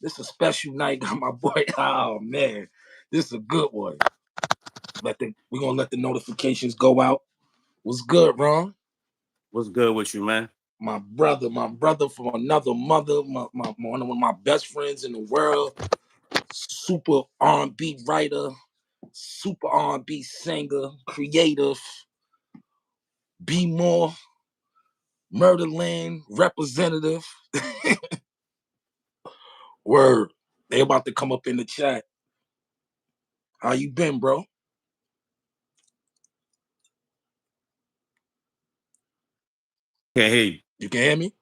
This is a special night. Got my boy. Oh man, this is a good one. We're gonna let the notifications go out. What's good, Ron? What's good with you, man? My brother from another mother, one of my best friends in the world, super R&B writer, super R&B singer, creative, be more, Murderland representative. Word. They about to come up in the chat. How you been, bro? Can't hear you. You can hear me?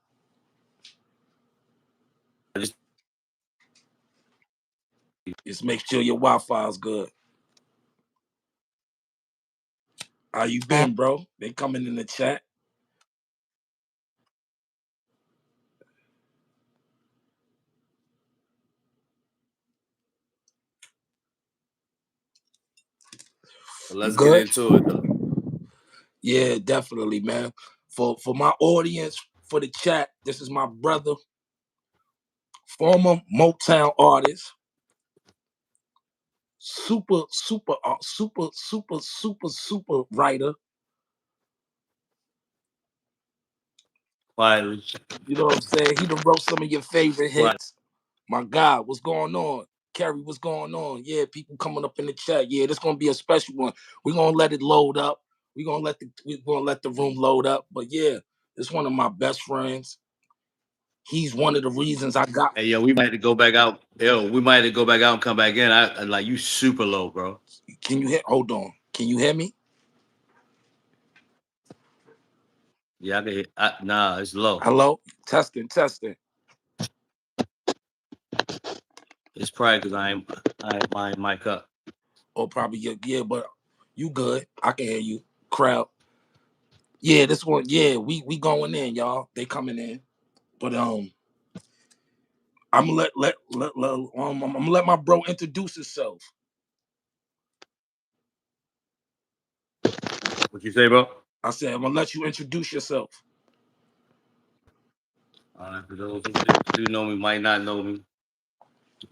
I just Just make sure your Wi-Fi is good. How you been, bro? They coming in the chat. You let's get good? into it though. Yeah, definitely, man. For my audience, for the chat, this is my brother, former Motown artist, super writer. Quietly. You know what I'm saying? He done wrote some of your favorite Quiet. hits. My God, what's going on? Kerry, what's going on? Yeah, people coming up in the chat. Yeah, this gonna be a special one. We're gonna let it load up. We're gonna let the room load up. But yeah, it's one of my best friends. He's one of the reasons I got. Hey yo, we might have to go back out. Yo, we might have to go back out and come back in. I like you super low, bro. Can you hear? Hold on. Can you hear me? Yeah, I can hear. Nah, it's low. Hello? Testing. It's probably because I ain't my mic up. Or probably yeah, but you good. I can hear you. Crowd. Yeah, this one, yeah, we going in, y'all. They coming in. But I'm gonna I'm gonna let my bro introduce himself. What you say, bro? I said I'm gonna let you introduce yourself. For those who do know me, might not know me.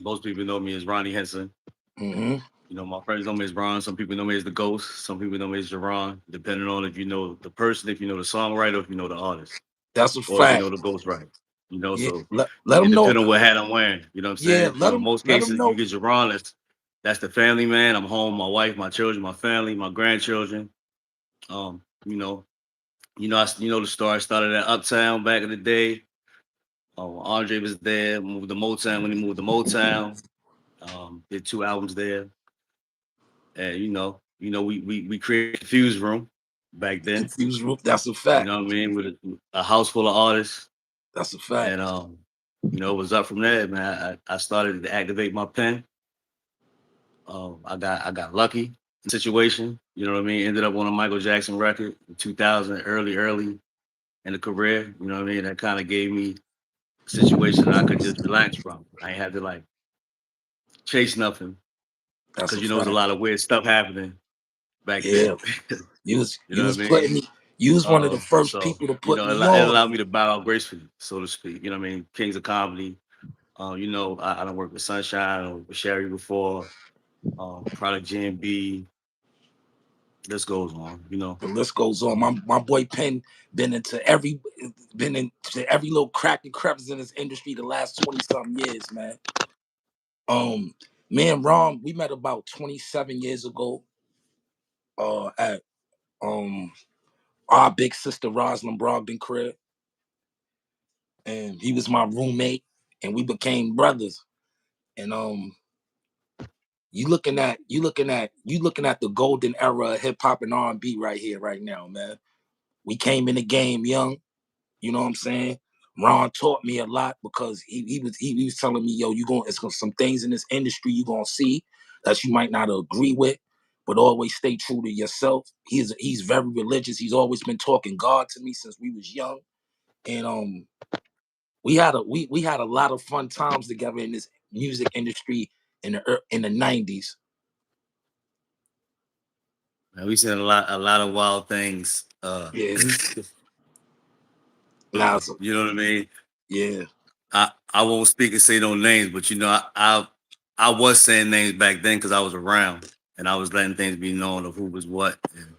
Most people know me as Ronnie Henson. Mm-hmm. You know, my friends know me as Ron. Some people know me as the Ghost. Some people know me as Jerron, depending on if you know the person, if you know the songwriter, if you know the artist, That's a or if you fact. know the ghostwriter. You know, Yeah, so let it them know. depends on what hat I'm wearing. You know what I'm Yeah, saying? You know, most let them cases you know. get Jerron, that's the family man. I'm home, my wife, my children, my family, my grandchildren. Um, you know, you know the story. I started at Uptown back in the day. Andre was there, moved to Motown when he moved to Motown. Did 2 albums there. And we created Fuse Room back then. Confused roof. That's a You fact. know what I mean? With a house full of artists, That's a fact. and it was up from there, man. I started to activate my pen. I got lucky in situation. You know what I mean? Ended up on a Michael Jackson record in 2000, early in the career. You know what I mean? That kind of gave me a situation that I could just relax from. I ain't had to like chase nothing That's because a there was a fact. lot of weird stuff happening back then. Yeah, you was You you know was what I mean? putting me. You was one of the first So people to put me it on. allowed me to bow out gracefully, so to speak. You know what I mean? Kings of comedy. I don't work with Sunshine or with Sherry before. Product GMB. This goes on. You know. The list goes on. My boy Penn been into every little crack and crevice in this industry the last 20 something years, man. Um, Me and Ron, we met about 27 years ago. At um our big sister Rosalind Brogdon crib, and he was my roommate, and we became brothers. And you looking at the golden era of hip hop and R&B right here, right now, man. We came in the game young. You know what I'm saying? Ron taught me a lot because he was telling me, yo, some things in this industry you gonna see that you might not agree with, but always stay true to yourself. He's very religious. He's always been talking God to me since we was young, and we had a lot of fun times together in this music industry in the 90s. And we seen a lot of wild things. Yeah, now You know what I mean? yeah, I won't speak and say no names, but you know, I was saying names back then because I was around and I was letting things be known of who was what. And,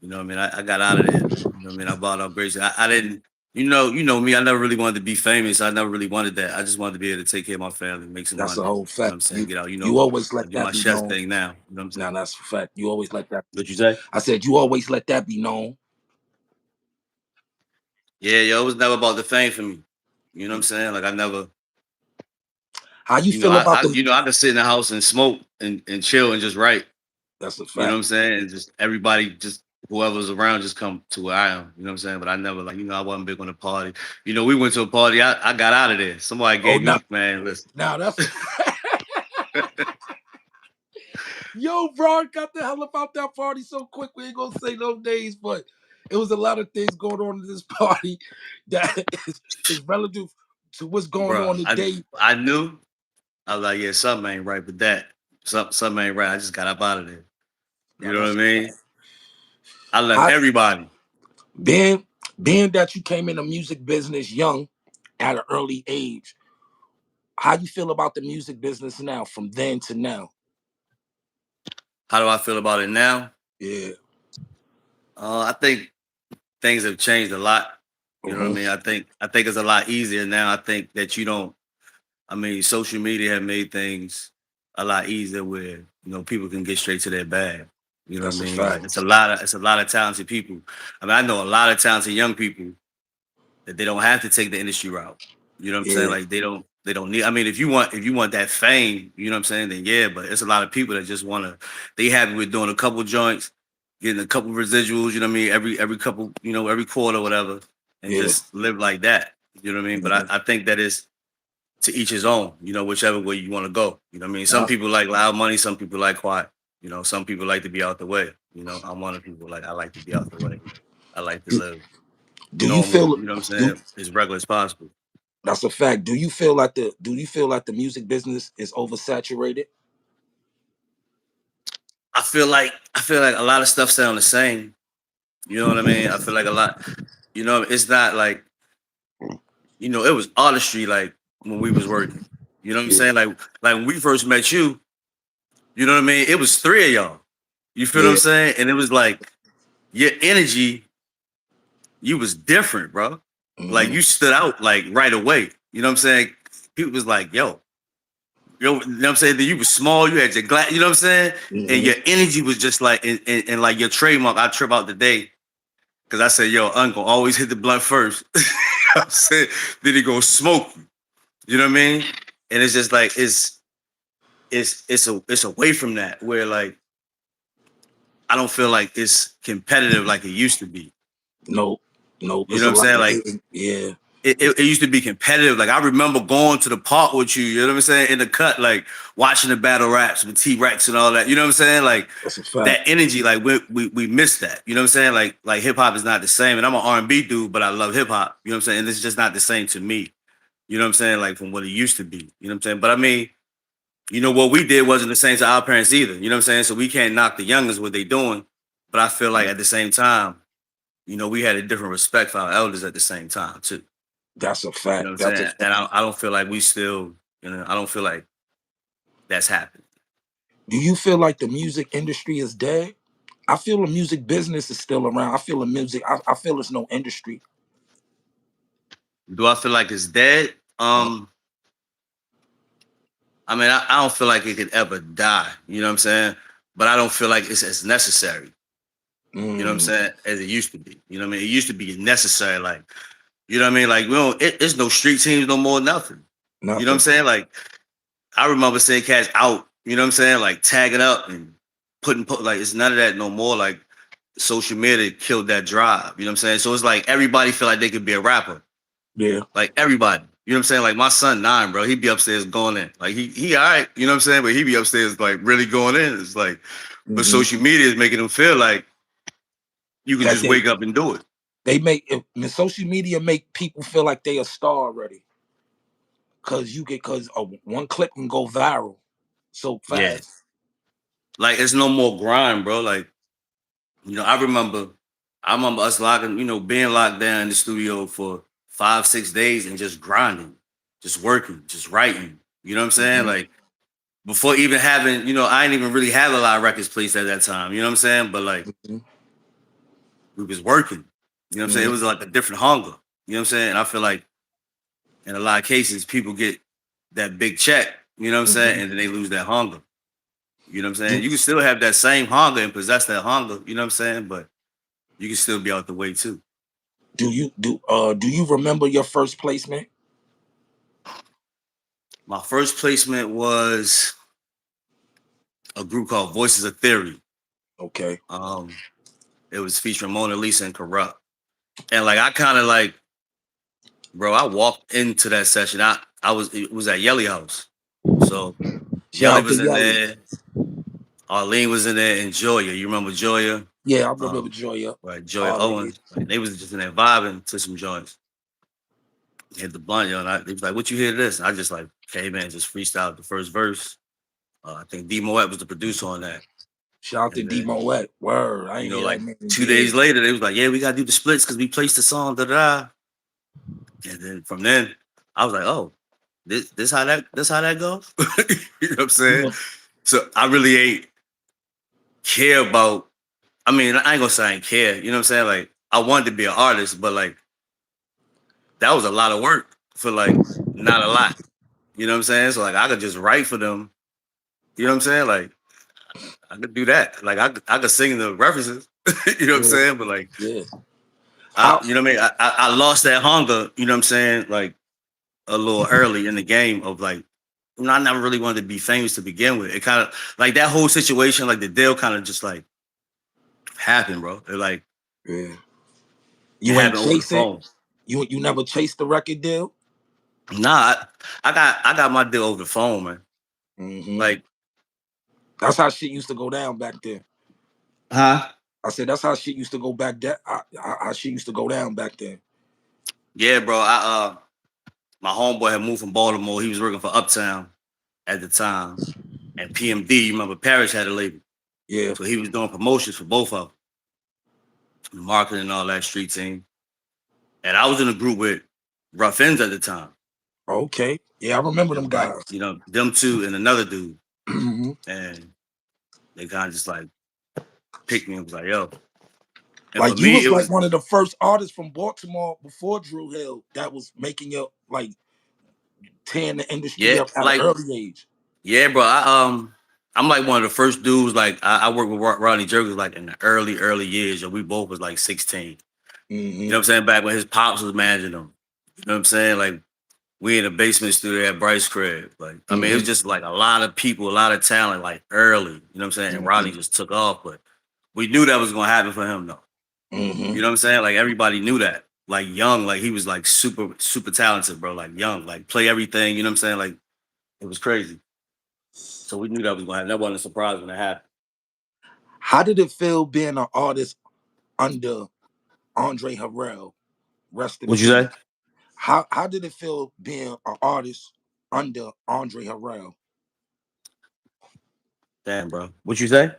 you know what I mean? I got out of there. You know what I mean? I bought up Gracie. I didn't, you know me, I never really wanted to be famous. I never really wanted that. I just wanted to be able to take care of my family, make some That's a money. whole You know what fact. I'm saying? You Get out, you always I let do my that be chef known. thing now. You know what I'm Now saying? that's a fact. You always let that. What you say? I said you always let that be known. Yeah, yo, it was never about the fame for me. You know what I'm saying? Like I never, How you feel about the? I could sit in the house and smoke and chill and just write. That's a You know what fact. I'm saying? And just everybody, just whoever's around, just come to where I am. You know what I'm saying? But I never like, I wasn't big on the party. You know, we went to a party. I got out of there. Somebody Oh, gave now me, man. Listen, now that's a fact. Yo, bro, I got the hell about that party so quick. We ain't gonna say no names, but it was a lot of things going on in this party that is relative to what's going bro, on today. I knew. I was like, yeah, something ain't right with that. Something ain't right. I just got up out of there. You Now know what I that's mean? I left how everybody. being being that you came in the music business young at an early age. How you feel about the music business now, from then to now? How do I feel about it now? Yeah. I think things have changed a lot. You know what I Hmm. mean? I think it's a lot easier now. I think that you don't. I mean, social media have made things a lot easier where people can get straight to their bag. You know what I That's a mean? Like fact. it's a lot of talented people. I mean, I know a lot of talented young people that they don't have to take the industry route. You know what I'm saying? Yeah. Like they don't need. I mean, if you want that fame, you know what I'm saying? Then yeah, but it's a lot of people that just want to. They happy with doing a couple joints, getting a couple residuals. You know what I mean? Every couple, every quarter, whatever, and Yeah. just live like that. You know what I mean? But Hmm. I think that is to each his own. Whichever way you want to go. You know what I mean? Some Now, people like loud money. Some people like quiet. Some people like to be out the way. I'm one of the people I like to be out the way. I like to do, live do you normal, feel you know what I'm do saying, as regular as possible. that's a fact? Do you feel like the music business is oversaturated? I feel like a lot of stuff sound the same. You know what I mean? I feel like a lot, it's not like, it was artistry like when we was working. You know what I'm Yeah. saying? Like when we first met you, you know what I mean? It was three of y'all. You feel what I'm Yeah. saying? And it was like your energy, you was different, bro. Like Hmm. you stood out like right away. You know what I'm saying? People was like, you know what I'm saying? That you was small, you had your glass, you know what I'm saying? And Hmm. your energy was just like, and like your trademark, I trip out today. Cause I said, yo, uncle, always hit the blunt first. I said, then he go smoke you. You know what I mean? And it's just like it's away from that where like I don't feel like it's competitive like it used to be. No, no, You it's know a what I'm lot. saying? Like Yeah. it used to be competitive. Like I remember going to the park with you, you know what I'm saying, in the cut, like watching the battle raps with T Rex and all that. You know what I'm saying? Like That's a fact. that energy, like we miss that. You know what I'm saying? Like hip hop is not the same. And I'm an R&B dude, but I love hip hop. You know what I'm saying? And it's just not the same to me. You know what I'm saying? Like from what it used to be. You know what I'm saying? But I mean, what we did wasn't the same to our parents either. You know what I'm saying? So we can't knock the youngest what they doing. But I feel like at the same time, we had a different respect for our elders at the same time too. That's a You know fact. what I'm That's a saying? fact. And I don't feel like we still, I don't feel like that's happened. Do you feel like the music industry is dead? I feel the music business is still around. I feel the music. I feel there's no industry. Do I feel like it's dead? I mean, I don't feel like it could ever die. You know what I'm saying? But I don't feel like it's as necessary. You know what I'm Mm, saying? As it used to be. You know what I mean? It used to be necessary. Like, you know what I mean? Like, we don't. It's no street teams no more. Nothing. You know what I'm nothing. saying? Like, I remember seeing cats out. You know what I'm saying? Like tagging up and like it's none of that no more. Like social media killed that drive. You know what I'm saying? So it's like everybody feel like they could be a rapper. Yeah. Like everybody. You know what I'm saying? Like my son 9, bro. He be upstairs going in. Like he all right. You know what I'm saying? But he be upstairs like really going in. It's like, but Hmm. social media is making him feel like you can That just wake up and do it. they make social media make people feel like they a star already, because one clip can go viral so Yeah. fast. Like it's no more grind, bro. Like, I remember us locking, being locked down in the studio for 5, 6 days and just grinding. just working, just writing. You know what I'm saying? Mm-hmm. Like before even having, I ain't even really have a lot of records placed at that time. You know what I'm saying? But like Mm-hmm. we was working. You know what I'm saying? It was like a different hunger. You know what I'm saying? And I feel like in a lot of cases, people get that big check, you know what I'm saying? Mm-hmm. And then they lose that hunger. You know what I'm saying? Do You can still have that same hunger and possess that hunger, you know what I'm saying? But you can still be out the way too. do you remember your first placement? My first placement was a group called Voices of Theory. Okay. Um, it was featuring Mona Lisa and Corrupt. And like I kind of like, bro, I walked into that session. It was at Yelly House. So Shout Yelly out to was in Yelly. there, Arlene was in there, and Joya. You remember Joya? Yeah, I remember Um, Joya. right, Joya All right. Owens. Right, they was just in there vibing to some joints. Hit the blunt, yo, and they was like, "What you hear to this?" And I just like came in, just freestyled the first verse. I think D Moet was the producer on that, Shout out to and D then Moet. Word. I ain't hear like that name in 2 days years. later, they was like, "Yeah, we gotta do the splits because we placed the song." Da da. And then from then, I was like, "Oh, this how that goes." You know what I'm You saying? know, So I really ain't care about. I mean, I ain't gonna say I ain't care. You know what I'm saying? Like I wanted to be an artist, but like that was a lot of work for like not a lot. You know what I'm saying? So like I could just write for them. You know what I'm saying? Like I could do that. Like I could sing the references. You know what I'm yeah, saying? But like yeah. How you know what I mean? I lost that hunger. You know what I'm saying? Like a little early in the game of like. I never really wanted to be famous to begin with. It kind of like that whole situation, like the deal, kind of just like happened, bro. yeah. It You ain't happened over the chase it? phone. You never chased the record deal? Nah, I got my deal over the phone, man. Hmm. Like, That's how shit used to go down back then. huh? I said that's how shit used to go back then. How shit used to go down back then. Yeah, bro. My homeboy had moved from Baltimore. He was working for Uptown at the time, and PMD. You remember Parrish had a label, Yeah. so he was doing promotions for both of them, marketing and all that street team. And I was in a group with Rough Ends at the time. Okay. Yeah, I remember It them was like guys. them two and another dude, Hmm. and they kind of just like picked me and was like, "Yo." And for Like you me, was it like was one of the first artists from Baltimore before Drew Hill that was making it like tearing the industry yeah, up at an like early age. yeah, bro. I'm like one of the first dudes. Like I worked with Ronnie Jerkins like in the early years, and we both was like 16. You Hmm. know what I'm saying? Back when his pops was managing him. You know what I'm saying? Like we in the basement studio at Bryce crib. Like I mean, it was Hmm. just like a lot of people, a lot of talent, like early. You know what I'm saying? And Ronnie Hmm. just took off, but we knew that was gonna happen for him though. Hmm. You know what I'm saying? Like everybody knew that. Like young, like he was like super talented, bro. Like young, like play everything. You know what I'm saying? Like it was crazy. So we knew that was gonna happen. That wasn't a surprise when it happened. How did it feel being an artist under Andre Harrell? Rest in What'd you say? peace. How did it feel being an artist under Andre Harrell? Damn, bro. What you say?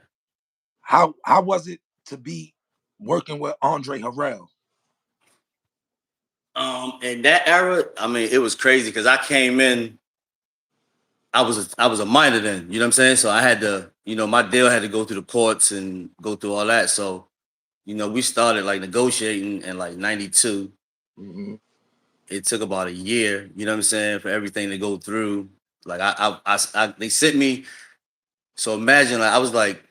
How was it to be working with Andre Harrell? In that era, I mean, it was crazy because I came in. I was a minor then. You know what I'm saying? So I had to, my deal had to go through the courts and go through all that. So we started like negotiating in like '92. Hmm. It took about a year. You know what I'm saying for everything to go through. Like they sent me. So imagine like I was like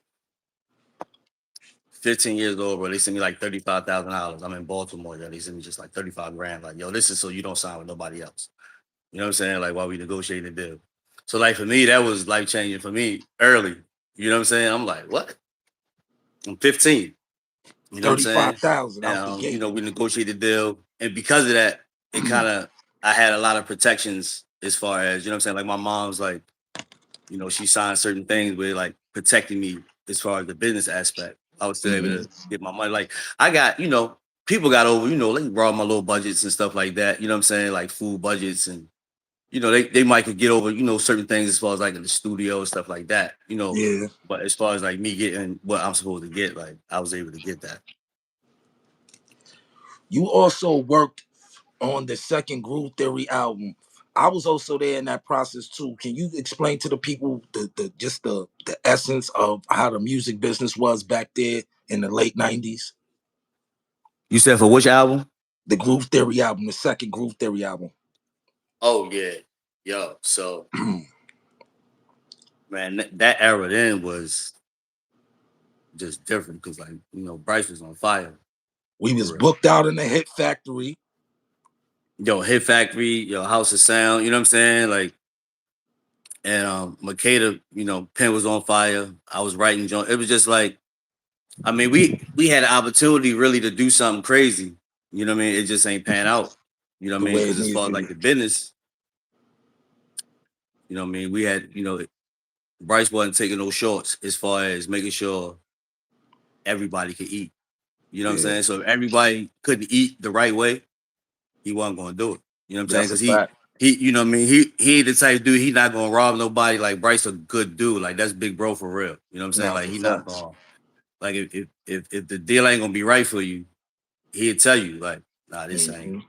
15 years old, bro. They sent me like $35,000. I'm in Baltimore. Yeah, they sent me just like 35 grand. Like, yo, this is so you don't sign with nobody else. You know what I'm saying? Like while we negotiating the deal. So like for me, that was life changing for me early. You know what I'm saying? I'm like, what? I'm 15. You know what I'm saying? 35,000 And out the gate. we negotiated the deal. And because of that, it kind of I had a lot of protections as far as, you know what I'm saying? Like my mom's like, she signed certain things with like protecting me as far as the business aspect. I was still able Hmm. to get my money. Like I got, people got over, like brought my little budgets and stuff like that. You know what I'm saying? Like food budgets and they might could get over, certain things as far as like in the studio and stuff like that, Yeah. But as far as like me getting what I'm supposed to get, like I was able to get that. You also worked on the second Groove Theory album. I was also there in that process too. Can you explain to the people the essence of how the music business was back there in the late '90s? You said for which album? The Groove Theory album, the second Groove Theory album. Oh yeah, yo. So man, that era then was just different because like Bryce was on fire We for was real. booked out in the Hit Factory. Yo, Hit Factory, yo, House of Sound. You know what I'm saying? Like, and Makeda, pen was on fire. I was writing. It was just like, I mean, we had an opportunity really to do something crazy. You know what I mean? It just ain't pan out. You know what The I mean? way it Because as needed far as to like be. the business, what I mean, we had, Bryce wasn't taking no shorts as far as making sure everybody could eat. You know what I'm Yeah, saying? So if everybody couldn't eat the right way, he wasn't gonna do it. You know what I'm saying? that's a Because fact. you know what I mean? He ain't the type of dude, he not gonna rob nobody. Like Bryce a good dude. Like that's big bro for real. You know what I'm saying? Nah, Like for he not facts. gonna like if the deal ain't gonna be right for you, he'd tell you, like, nah, this ain't, Hmm.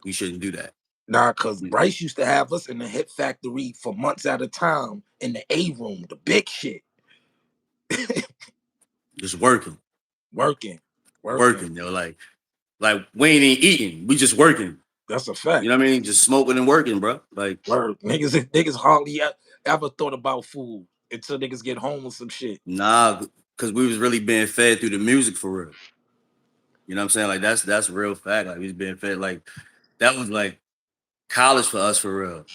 we shouldn't do that. Nah, cause Mm, Bryce used to have us in the Hit Factory for months at a time in the A room, the big shit, Just working, working, working. working, like we ain't even eating. We just working. That's a You fact. know what I mean? Just smoking and working, bro. Like, Word. Niggas hardly ever thought about food until niggas get home with some shit. nah, because we was really being fed through the music for real. You know what I'm saying? Like that's real fact. Like we was being fed like that was like college for us for real.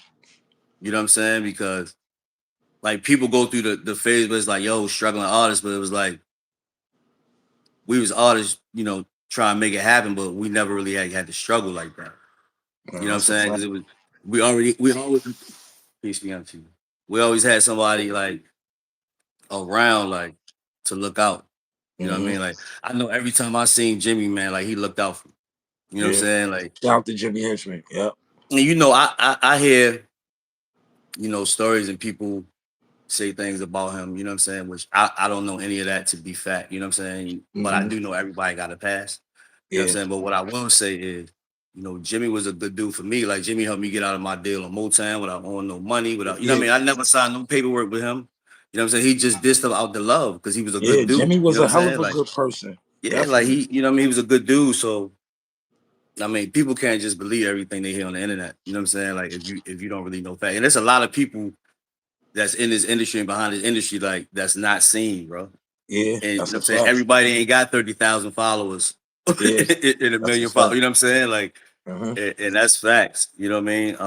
You know what I'm saying? Because like people go through the phase, but it's like, yo, struggling artists, but it was like we was artists, trying to make it happen, but we never really had to struggle like that. You know what I'm That's a saying? fact. Because it was we always peace be unto you. We always had somebody like around like to look out. You know what I Hmm. mean? Like I know every time I seen Jimmy, man, like he looked out for me. You know what I'm Yeah. saying? Like, Shout out to Jimmy Henchman. Yep. and I hear, stories and people say things about him, you know what I'm saying? Which I don't know any of that to be fact, you know what I'm saying? But I Hmm. do know everybody got a pass. You know what I'm Yeah. saying? But what I will say is, Jimmy was a good dude for me. Like Jimmy helped me get out of my deal on Motown without owing no money, without, you know Yeah. what I mean? I never signed no paperwork with him. You know what I'm saying? He just did stuff out the love because he was a Yeah. good Jimmy dude. You was know what a I'm hell of saying? a Like, good person. yeah, like Definitely. he, you know what I mean? He was a good dude. So I mean, people can't just believe everything they hear on the internet. You know what I'm saying? Like if you don't really know fact. And there's a lot of people that's in this industry and behind this industry, like that's not seen, bro. Yeah. And you That's know what a I'm saying? fact. Everybody ain't got 30,000 followers Yeah. in a That's a million followers. fact. You know what I'm saying? Like, Uh-huh. and that's facts. You know what I mean?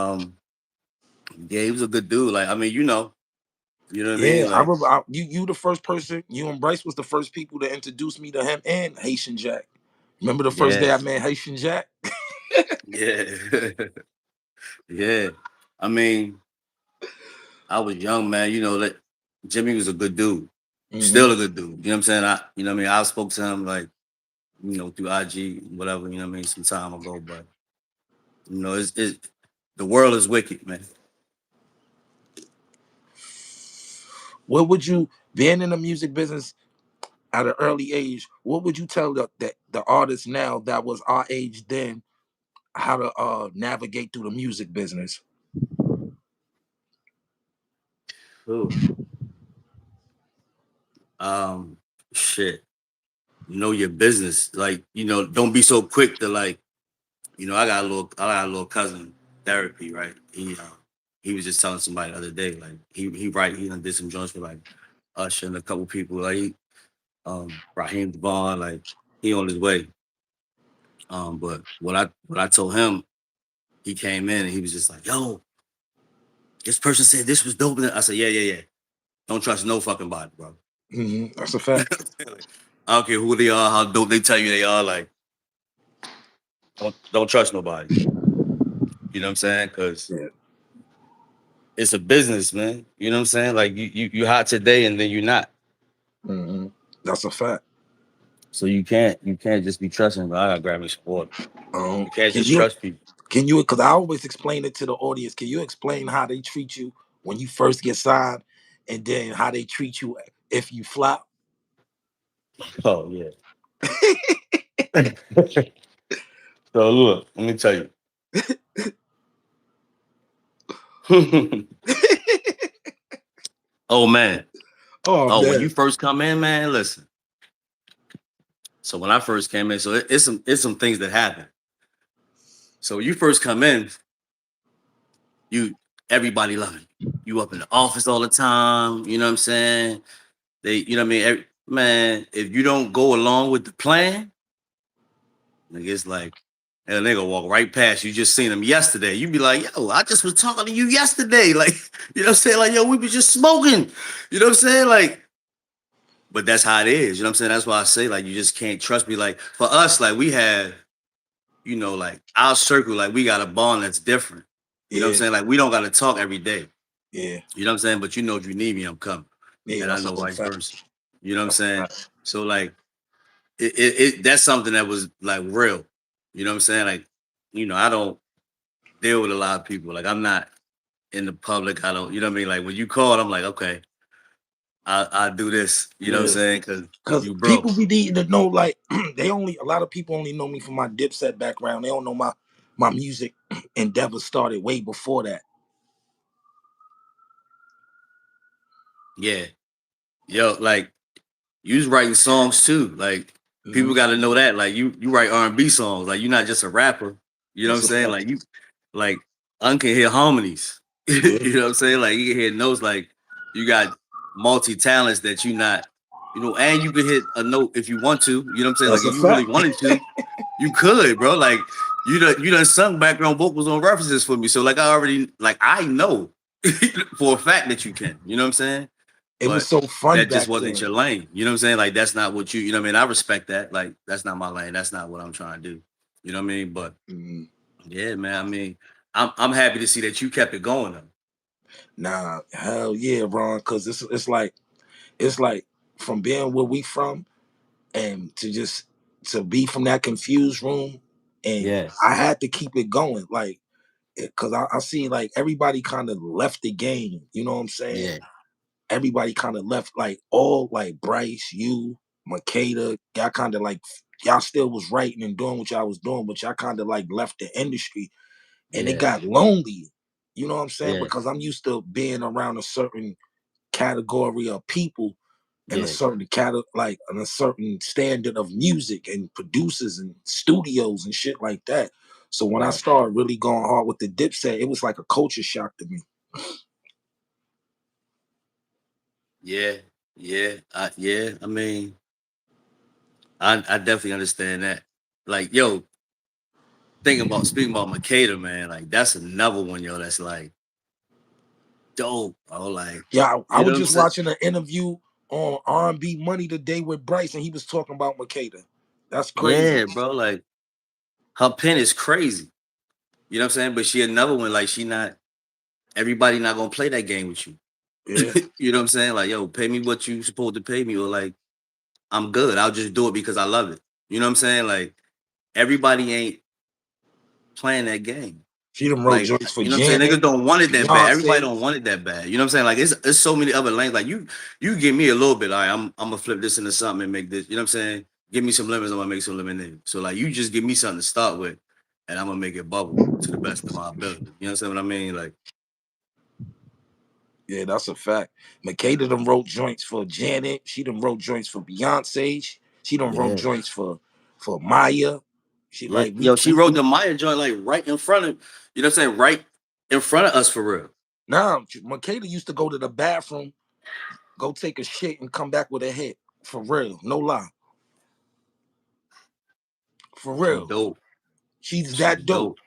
Yeah, he was a good dude. Like, I mean, you know what I Yeah, mean? I Like, remember you the first person, you and Bryce was the first people to introduce me to him and Haitian Jack. Remember the first day yeah, I met Haitian Jack? yeah, yeah. I mean, I was young, man. Like Jimmy was a good dude. Hmm. Still a good dude. You know what I'm saying? You know what I mean? I spoke to him like, through IG, whatever, you know what I mean, some time ago. But it's the world is wicked, man. What would you, being in the music business at an early age, what would you tell the artists now that was our age then how to navigate through the music business? Ooh. Um, shit. Know your business. Like, don't be so quick to like, I got a little cousin therapy, right? He was just telling somebody the other day, like he done did some joints for like Usher and a couple people, like Raheem Devon, like he on his way. But what I told him, he came in and he was just like, yo, this person said this was dope. And I said, yeah, yeah, yeah. Don't trust no fucking body, bro. Hmm. That's a fact. I don't care who they are, how dope they tell you they are. Like, don't trust nobody. You know what I'm saying? Because Yeah. it's a business, man. You know what I'm saying? Like you hot today and then you're not. Hmm. That's a fact. So you can't just be trusting. But I gotta grab me some water. You can't Can just you trust people. because I always explain it to the audience. Can you explain how they treat you when you first get signed, and then how they treat you if you flop? Oh yeah. So look, let me tell you. Oh man. Oh Oh, when man. you first come in, man, listen. So when I first came in, so it's some things that happen. So when you first come in, you everybody loving you. You up in the office all the time. You know what I'm saying? You know what I mean? Man, if you don't go along with the plan, nigga, it's like a nigga walk right past you. Just seen him yesterday. You be like, yo, I just was talking to you yesterday. Like, you know what I'm saying? Like, yo, we was just smoking. You know what I'm saying? Like, but that's how it is. You know what I'm saying? That's why I say, like, you just can't trust me. Like, for us, like, we have, like our circle, like, we got a bond that's different. You know what I'm Yeah, saying? Like, we don't got to talk every day. yeah, You know what I'm saying? But if you need me, I'm coming. yeah. And I That's a know whole vice fact. versa. You know what I'm That's a saying? fact. So, like, that's something that was like real. You know what I'm saying? Like, I don't deal with a lot of people. Like, I'm not in the public. I don't, you know what I mean? Like, when you call, I'm like, okay, I'll do this. You know what I'm Yeah. saying? Because Cause you bro. people be needing to know, like, a lot of people only know me from my Dipset background. They don't know my music endeavor started way before that. Yeah. Yo, like, you was writing songs too. Like, Hmm. people got to know that. Like, you write R&B songs. Like, you're not just a rapper. You know what That's I'm a saying? fact. Like, like, can hear harmonies. Yeah, You know what I'm saying? Like, you can hear notes. Like, you got multi talents that you not, and you can hit a note if you want to. You know what I'm saying? Like, that's a if you really fact. wanted to, you could, bro. Like, you done sung background vocals on references for me. So, like, I know for a fact that you can. You know what I'm saying? It was But so fun that just back wasn't then. your lane. You know what I'm saying? Like, that's not what you know what I mean? I respect that. Like, that's not my lane. That's not what I'm trying to do. You know what I mean? But Mhm. yeah, man. I mean, I'm happy to see that you kept it going though. Nah, hell yeah, Ron. Cause it's like from being where we from and to be from that confused room, and Yeah, I had to keep it going. Like, cause I see like everybody kind of left the game. You know what I'm saying? yeah, Everybody kind of left, like all like Bryce, you, Makeda, y'all kind of like y'all still was writing and doing what y'all was doing, but y'all kind of like left the industry and it yeah, got lonely. You know what I'm saying? yeah, Because I'm used to being around a certain category of people and a yeah. certain like and a certain standard of music and producers and studios and shit like that. So when I Right. started really going hard with the Dipset, it was like a culture shock to me. Yeah, yeah, yeah. I mean, I definitely understand that. Like, yo, speaking about Makeda, man, like that's another one, yo, that's like dope. Oh, like, Yeah, I you know was what I'm just saying? watching an interview on R&B Money today with Bryce, and he was talking about Makeda. That's crazy. Yeah, bro. Like, her pen is crazy. You know what I'm saying? But she another one, like, she not everybody not gonna play that game with you. Yeah, You know what I'm saying? Like, yo, pay me what you supposed to pay me, or like, I'm good. I'll just do it because I love it. You know what I'm saying? Like, everybody ain't playing that game. she done wrote Like, joints for you know what I'm saying? Niggas Janet, don't want it that bad. Everybody Beyonce. don't want it that bad. You know what I'm saying? Like, it's so many other lanes. Like, you give me a little bit. All right, I'm gonna flip this into something and make this. You know what I'm saying? Give me some lemons, I'm gonna make some lemonade. So like, you just give me something to start with, and I'm gonna make it bubble to the best of my ability. You know what I'm saying? What I mean? Like, Yeah, that's a fact. Makeda done wrote joints for Janet. She done wrote joints for Beyonce. She done wrote yeah, joints for Maya. She yeah. like Yo, she wrote the Maya joint like right in front of, you know what I'm saying? Right in front of us for real. now Makeda used to go to the bathroom, go take a shit, and come back with a hit. For real, no lie. For She real, dope. she's She that dope. dope.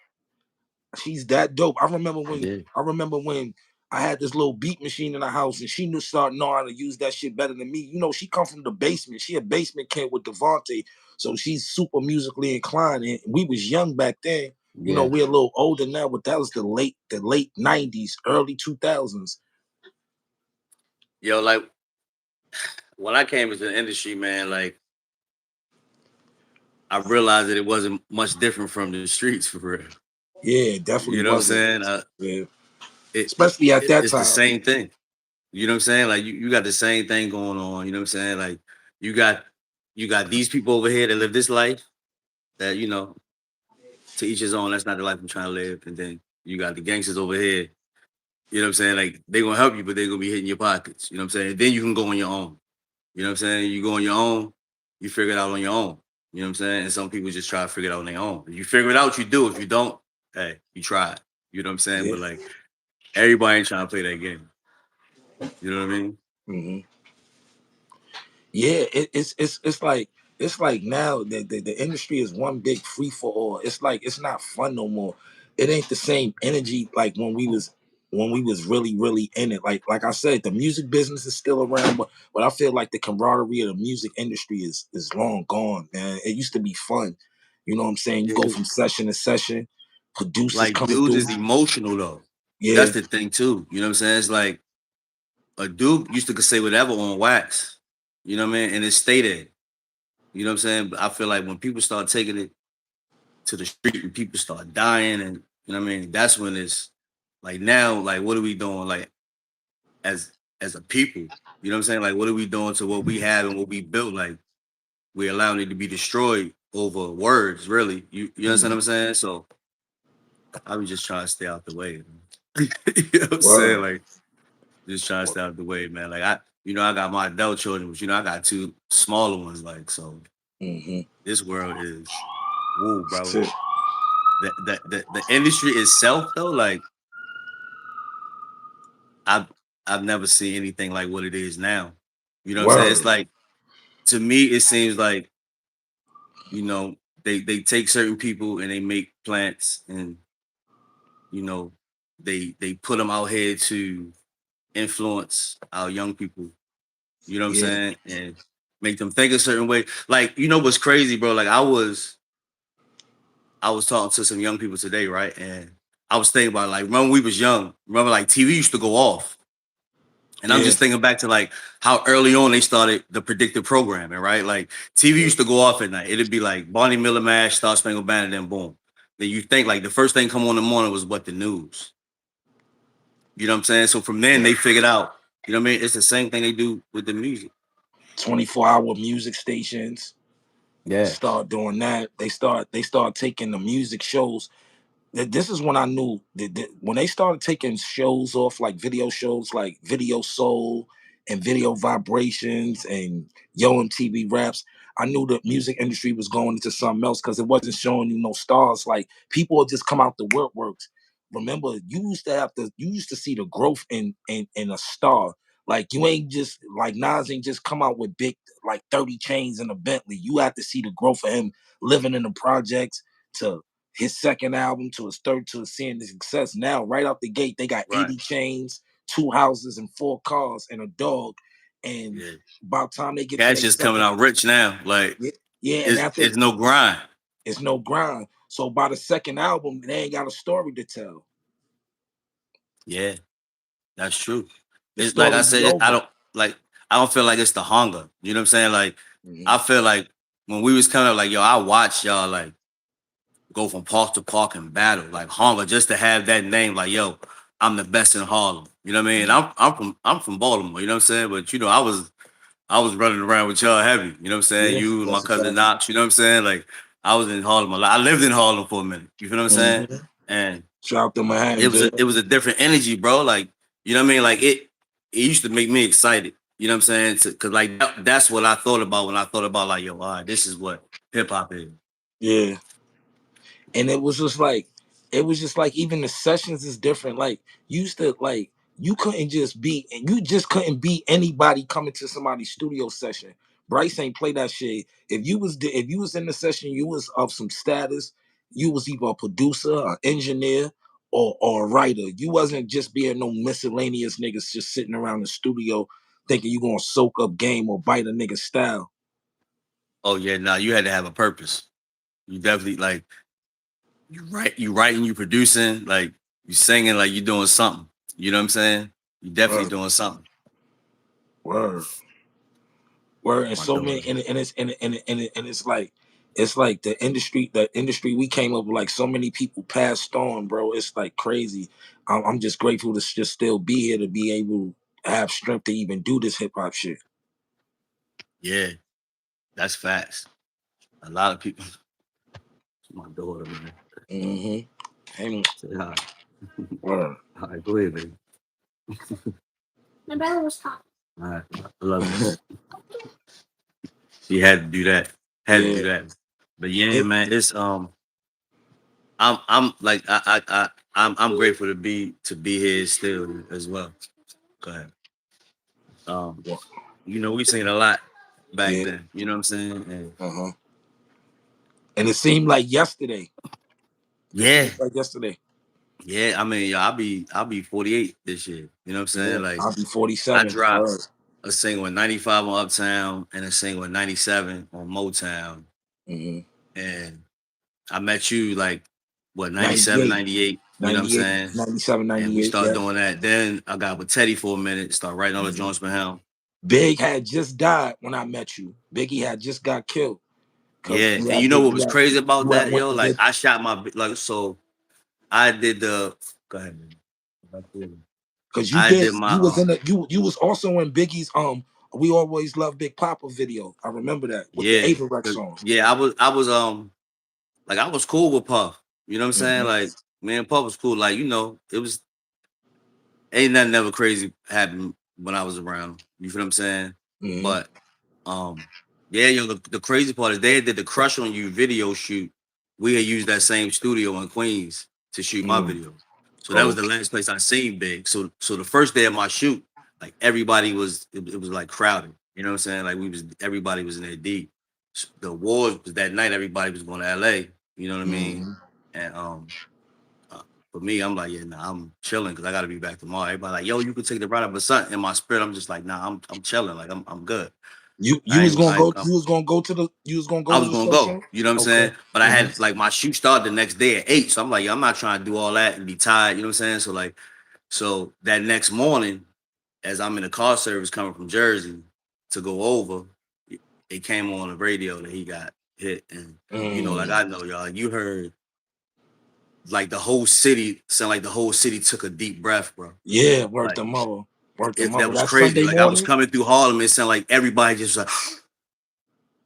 She's that dope. I remember when Yeah, I remember when I had this little beat machine in the house and she knew start knowing how to use that shit better than me. You know, she come from the basement. She a basement kid with Devontae. So she's super musically inclined. And we was young back then. You know, yeah. we're a little older now, but that was the late 90s, early 2000s. Yo, like, when I came into the industry, man, like, I realized that it wasn't much different from the streets for real. Yeah, it You definitely know what I'm wasn't. saying? Yeah. It Especially at that it's the time. same thing. You know what I'm saying? Like, you got the same thing going on. You know what I'm saying? Like, you got you got these people over here that live this life that, to each his own. That's not the life I'm trying to live. And then you got the gangsters over here You know what I'm saying? Like they gonna help you, but they gonna be hitting your pockets. You know what I'm saying? Then you can go on your own. You know what I'm saying? You go on your own, you figure it out on your own. You know what I'm saying? And some people just try to figure it out on their own. If you figure it out, you do. If you don't, hey, you try. You know what I'm saying? Yeah. But like everybody ain't trying to play that game. You know what I mean? Hmm. Yeah, it's like now the industry is one big free for all. It's like it's not fun no more. It ain't the same energy like when we was really in it. Like I said, the music business is still around, but I feel like the camaraderie of the music industry is long gone, man. It used to be fun. You know what I'm saying? You go Yeah. from session to session, producers Like coming dudes through. is emotional though. That's Yeah, the thing too. You know what I'm saying? It's like a dude used to could say whatever on wax. You know what I mean? And it stayed there. You know what I'm saying? But I feel like when people start taking it to the street and people start dying and you know what I mean, that's when it's like now, like what are we doing like as as a people? You know what I'm saying? Like what are we doing to what we have and what we built? Like we're allowing it to be destroyed over words, really. You understand hmm, what I'm saying? So I was just trying to stay out the way. You know what I'm saying? word. Like just trying to stay out the way, man. Like I got my adult children, but I got two smaller ones. Like so, Hmm. this world is woo, bro. Shit. The industry itself though, like I've I've never seen anything like what it is now. You know what I'm saying? It's Word. like to me, it seems like you know they take certain people and they make plants and you know they put them out here to influence our young people. You know what I'm Yeah, saying? And make them think a certain way. Like you know what's crazy, bro? Like I was talking to some young people today, right? And I was thinking about like remember we was young. Remember like TV used to go off. And I'm yeah, just thinking back to like how early on they started the predictive programming, right? Like TV yeah. used to go off at night. It'd be like Barney Miller Mash, Star Spangled Banner, then boom. Then you think like the first thing come on in the morning was what the news. You know what I'm saying? So from then Yeah. they figured out, you know what I mean? It's the same thing they do with the music. 24-hour music stations Yeah. start doing that. They start taking the music shows. This is when I knew that when they started taking shows off like video shows like Video Soul and Video Vibrations and Yo MTV Raps. I knew the music industry was going into something else because it wasn't showing you no stars. Like people would just come out the works. Remember, you used to see the growth in a star. Like you ain't just like Nas ain't just come out with big like 30 chains in a Bentley. You have to see the growth of him living in the projects to his second album to his third to his seeing the success. Now, right out the gate, they got Right. 80 chains, two houses, and four cars, and a dog. And Yeah. by the time they get to Cash their just coming second, out rich now. Like yeah, yeah, and after it's no grind. it's no grind. So by the second album, they ain't got a story to tell. Yeah, that's true. The It's like I story be said, I over. don't like I don't feel like it's the hunger. You know what I'm saying? Like Mhm. I feel like when we was coming up, like yo, I watched y'all like go from park to park and battle, like hunger, just to have that name, like yo, I'm the best in Harlem. You know what I mean? Mhm. I'm from Baltimore, you know what I'm saying? But I was running around with y'all heavy, you know what I'm saying? Yeah, You and my that's a cousin fact. Knox, you know what I'm saying? Like I was in Harlem a lot. I lived in Harlem for a minute. You feel what I'm saying? Mhm. And Shout out to it Manhattan, was a Bill. it was a different energy, bro. Like, you know what I mean? Like it used to make me excited. You know what I'm saying? Cause like that's what I thought about when I thought about like, yo, all right, this is what hip hop is. Yeah. And it was just like even the sessions is different. Like you used to like you couldn't just be and you just couldn't be anybody coming to somebody's studio session. Bryce ain't play that shit. If you was in the session, you was of some status. You was either a producer, an engineer, or a writer. You wasn't just being no miscellaneous niggas just sitting around the studio thinking you gonna soak up game or bite a nigga style. Oh yeah, now you had to have a purpose. You definitely like you writing, you producing, like you singing, like you doing something. You know what I'm saying? You definitely Word, doing something. word. Word and My so daughter. many and it's like the industry we came up with like so many people passed on, bro. It's like crazy. I'm just grateful to just still be here to be able to have strength to even do this hip hop shit. Yeah, that's facts. A lot of people. My daughter, man. Mm-hmm. Hey, Say hi. word. All right, go ahead, baby. My brother was talking. All right, I love it. She had to do that. Had to Yeah. do that. But yeah, It, man, it's I'm like I'm grateful to be here still as well. Go ahead. Um, we seen a lot back yeah. then. You know what I'm saying? And Uh-huh. And it seemed like yesterday. It yeah, seems like yesterday. yeah. I mean, I'll be 48 this year. You know what I'm Yeah. saying? Like I'll be I 47. dropped Word. a single in 95 on Uptown and a single in 97 on Motown. Mm-hmm. And I met you like what 97, 98. 98. You know what I'm 98, saying? 97, And we 98. start Yeah. doing that. Then I got with Teddy for a minute, start writing all the Mhm. joints for him. Big had just died when I met you. Biggie had just got killed because Yeah, and you know what was crazy about you had that, went yo? to Like bid I shot my like so I did the go ahead, man. because I did my you was in the you was also in Biggie's We Always Love Big Papa video. I remember that with the yeah, Averett songs. yeah, I was like I was cool with Puff. You know what I'm saying? Mm-hmm. Like me and Puff was cool. Like, it was ain't nothing ever crazy happened when I was around. You feel what I'm saying? Mm-hmm. But um, yeah, the crazy part is they did the Crush on You video shoot. We had used that same studio in Queens to shoot my Mm. video. So that was Oh. the last place I seen Big. So the first day of my shoot, like everybody it was like crowded. You know what I'm saying? Like everybody was in there deep. The awards was that night. Everybody was going to LA. You know what I mean? Mm-hmm. And for me, I'm like, yeah, nah, I'm chilling because I got to be back tomorrow. Everybody like, yo, you can take the ride up, but something in my spirit, I'm just like, nah, I'm chilling, like I'm good. You I was ain't, gonna I ain't, go. You was gonna go to the. You was gonna I go to was the gonna show. go, Show. you know what I'm saying? Okay. But I Mm-hmm. had like my shoot started the next day at 8, so I'm like, yo, I'm not trying to do all that and be tired, you know what I'm saying? So that next morning, as I'm in the car service coming from Jersey to go over, it came on the radio that he got hit, and like Mm. I know y'all, you heard like the whole city sound like the whole city took a deep breath, bro. Yeah. Work Like the mother. Work the that mother. was That crazy. Sunday Like I was morning. coming through Harlem, it sounded like everybody just like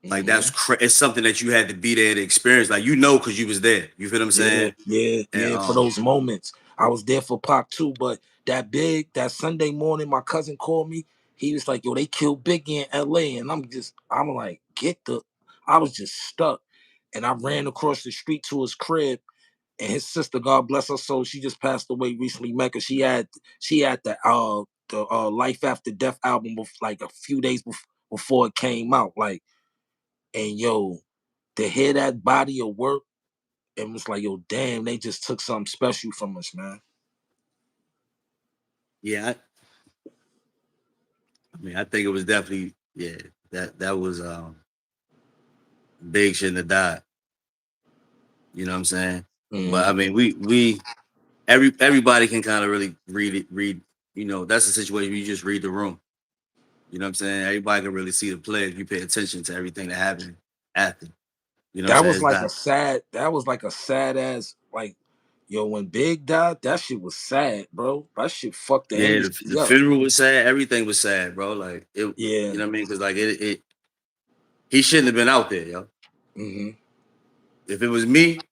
Mm-hmm. it's something that you had to be there to experience. Like because you was there. You feel what I'm Yeah, saying? yeah, And yeah. For those moments, I was there for Pac too. But that Sunday morning, my cousin called me. He was like, "Yo, they killed Biggie in L.A." And I'm like, get the. I was just stuck, and I ran across the street to his crib. And his sister, God bless her soul, she just passed away recently. Mecca, she had the Life After Death album like a few days before it came out. Like, and yo, to hear that body of work and was like, yo, damn, they just took something special from us, man. yeah, I think it was definitely that was Big shouldn't have died. You know what I'm saying? But Mm, I mean, we everybody can kind of really read. That's the situation where you just read the room. You know what I'm saying? Everybody can really see the play if you pay attention to everything that happened after. You know what I'm that saying? was It's like not. a sad. That was like a sad ass. Like, yo, when Big died, that shit was sad, bro. That shit fucked the Yeah, the industry up. funeral was sad. Everything was sad, bro. Like it. Yeah. You know what I mean? Because like he shouldn't have been out there, yo. Hmm. If it was me,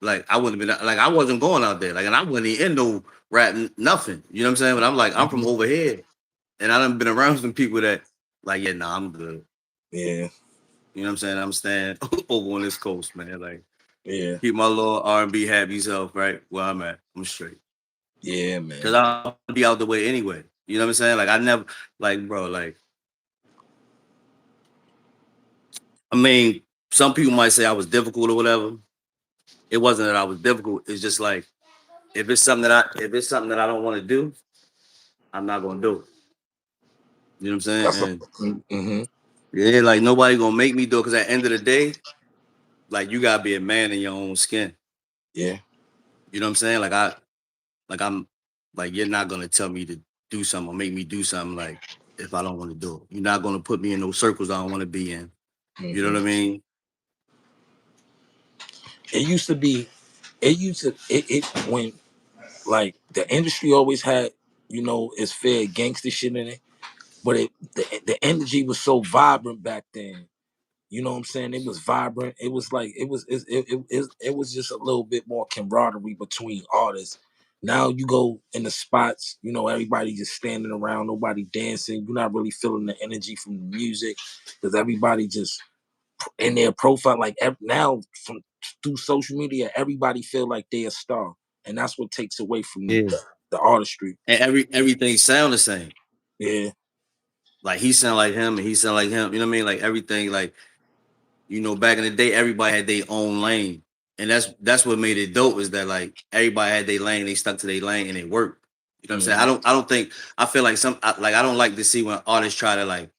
like I wouldn't have been like I wasn't going out there, like, and I wasn't even in no rap, nothing. You know what I'm saying? But I'm like, I'm from Hmm. over here, and I done been around some people that, like, yeah, nah, I'm good. Yeah. You know what I'm saying? I'm staying over on this coast, man. Like, Yeah. keep my little R&B happy self right where I'm at. I'm straight. Yeah, Cause man. I'll be out the way anyway. You know what I'm saying? Like I never like bro, like I mean, some people might say I was difficult or whatever. It wasn't that I was difficult. It's just like if it's something that I don't want to do, I'm not gonna do it. You know what I'm saying? That's a. And Mm-hmm. yeah, like nobody gonna make me do it because at the end of the day, like you gotta be a man in your own skin. Yeah. You know what I'm saying? I'm like you're not gonna tell me to do something or make me do something like if I don't want to do it. You're not gonna put me in those circles I don't want to be in. You know Hmm. what I mean? It used to be. It used to. It when like the industry always had, its fair gangster shit in it, but the energy was so vibrant back then. You know what I'm saying? It was vibrant. It was like it was just a little bit more camaraderie between artists. Now you go in the spots, you know, everybody just standing around, nobody dancing. You're not really feeling the energy from the music because everybody just in their profile. Like now, from through social media, everybody feel like they a star, and that's what takes away from Yeah. the artistry. And everything sound the same. Yeah, Like he sound like him and he sound like him. You know what I mean? Like everything, like, you know, back in the day, everybody had their own lane. And that's what made it dope is that like everybody had their lane, they stuck to their lane and it worked. You know what I'm saying? hmm I don't think I feel like like I don't like to see when artists try to like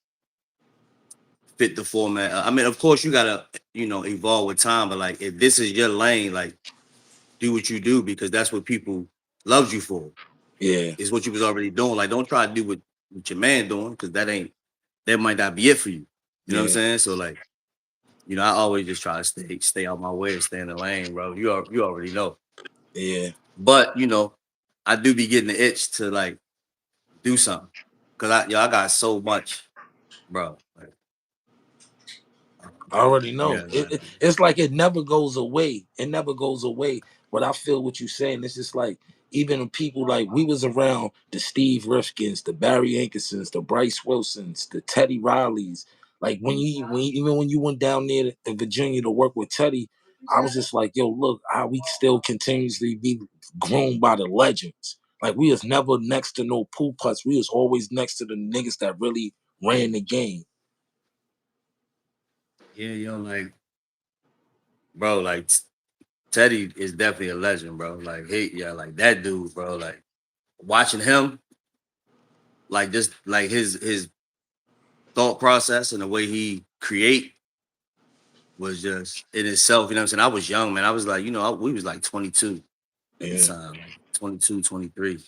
fit the format. I mean, of course you gotta, you know, evolve with time, but like if this is your lane, like do what you do because that's what people loved you for. yeah, Is what you was already doing. Like don't try to do what your man doing because that might not be it for you. You know what I'm yeah, saying? So like, you know, I always just try to stay out my way and stay in the lane, bro. You already know. yeah. But you know, I do be getting the itch to like do something. Cause I got so much, bro. Like, I already know. yeah, It's like it never goes away. It never goes away. But I feel what you're saying. It's just like even people like we was around the Steve Rifkins, the Barry Ankersons, the Bryce Wilsons, the Teddy Rileys. Like even when you went down there to Virginia to work with Teddy, I was just like, yo, look, how we still continuously be groomed by the legends. Like we was never next to no pool putts. We was always next to the niggas that really ran the game. yeah, yo, like, bro, like Teddy is definitely a legend, bro. Like, hey, yeah, like that dude, bro. Like watching him, like just like his thought process and the way he create was just in itself, you know what I'm saying? I was young, man. I was like, you know, we was like 22 at the Yeah, time, like 22, 23.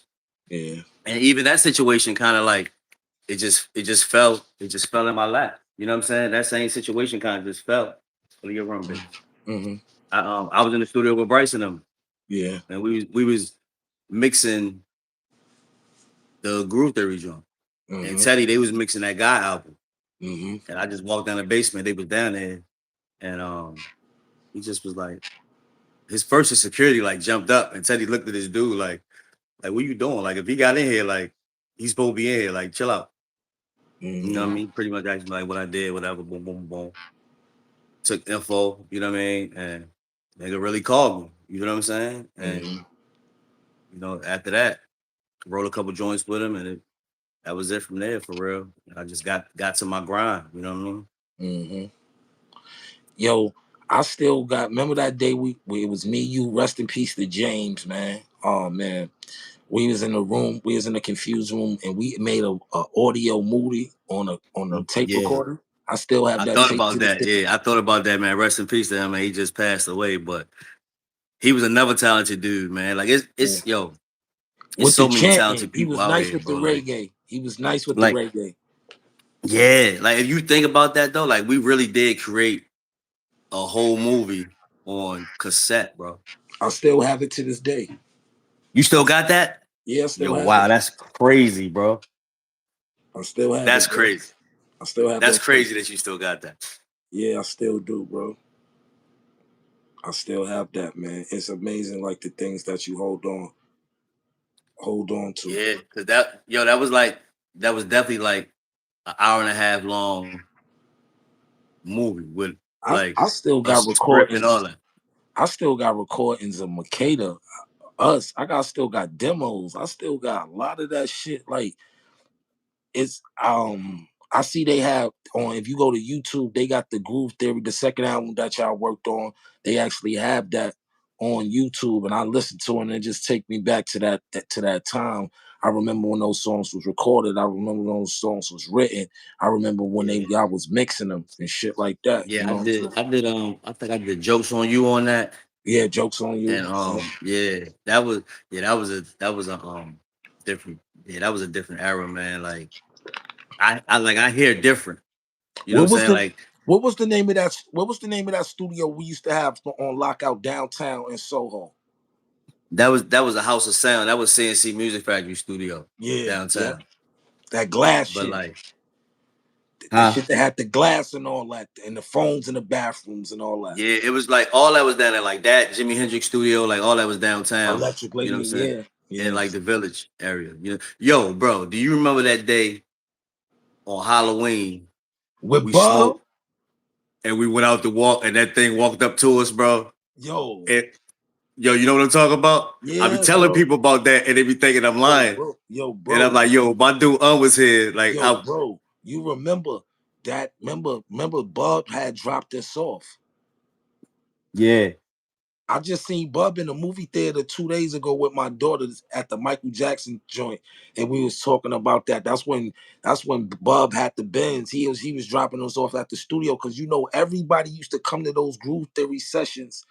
yeah. And even that situation kind of like it just fell in my lap. You know what I'm saying? That same situation kind of just fell. What your room, baby? hmm I was in the studio with Bryce and them, Yeah. and we was mixing the Groove Theory joint. And hmm Teddy, they was mixing that guy album. hmm And I just walked down the basement, they was down there, and he just was like, his first security like jumped up and Teddy looked at this dude like what you doing? Like if he got in here, like he's supposed to be in here, like chill out. You know what I hmm mean? Pretty much asked me like what I did, whatever, boom, boom, boom. Took info, you know what I mean? And nigga really called me. You know what I'm saying? And hmm you know, after that, rolled a couple joints with him and that was it from there for real. I just got to my grind, you know what I mean? hmm Yo, I still got. Remember that day we it was me, you. Rest in peace to James, man. Oh man, we was in the room. We was in the confused room, and we made a audio movie on a tape Yeah. recorder. I still have I that thought tape about to this that. day. Yeah, I thought about that, man. Rest in peace to him, man. He just passed away, but he was another talented dude, man. Like Yeah. it's yo, it's With the so many chanting, talented he people was out nice here, with the bro. reggae. He was nice with the Like reggae. yeah, like if you think about that though, like we really did create a whole movie on cassette, bro. I still have it to this day. You I, still got that? yeah, I Yo, still have wow, it. that's crazy, bro. I still have That's it, bro. crazy. I still have That's that tape. crazy that you still got that. Yeah, I still do, bro. I still have that, man. It's amazing, like the things that you hold on to. Yeah, cause that yo, that was definitely like an hour and a half long movie with like I still a got script and all recordings. that. I still got recordings of Makeda. Us. I got still got demos. I still got a lot of that shit. Like it's I see they have on if you go to YouTube, they got the Groove Theory, the second album that y'all worked on. They actually have that on YouTube, and I listen to it and it just take me back to that time. I remember when those songs was recorded. I remember when those songs was written. I remember when they Yeah. y'all was mixing them and shit like that. You Yeah, I know what I'm did. saying? I did. I think I did jokes on you on that, Yeah, jokes on you. and yeah, that was a different. Yeah, that was a different era, man. Like I hear different. You know what I'm What was saying? the Like what was the name of that? What was the name of that studio we used to have on Lockout downtown in Soho? that was a House of Sound. That was CNC Music Factory Studio Yeah, yep. downtown. That glass But shit. like, The huh? shit that had the glass and all that, and the phones in the bathrooms and all that. Yeah, it was like all that was down there, like that Jimi Hendrix Studio, like all that was downtown. Electric You know what I'm Lady, saying? yeah. in like Yes. the village area. You know, yo, bro, do you remember that day on Halloween With we Bub, smoked and we went out to walk and that thing walked up to us, bro? yo, And yo, you know what I'm talking about? I be yeah, telling bro. people about that and they be thinking I'm Yo, lying. bro, yo, And I'm bro, like, yo, my dude was here. Like yo, I bro. You remember that? Remember, Bub had dropped us off. Yeah. I just seen Bub in the movie theater 2 days ago with my daughters at the Michael Jackson joint, and we was talking about that. That's when Bub had the Benz. He was dropping us off at the studio because everybody used to come to those Groove Theory sessions,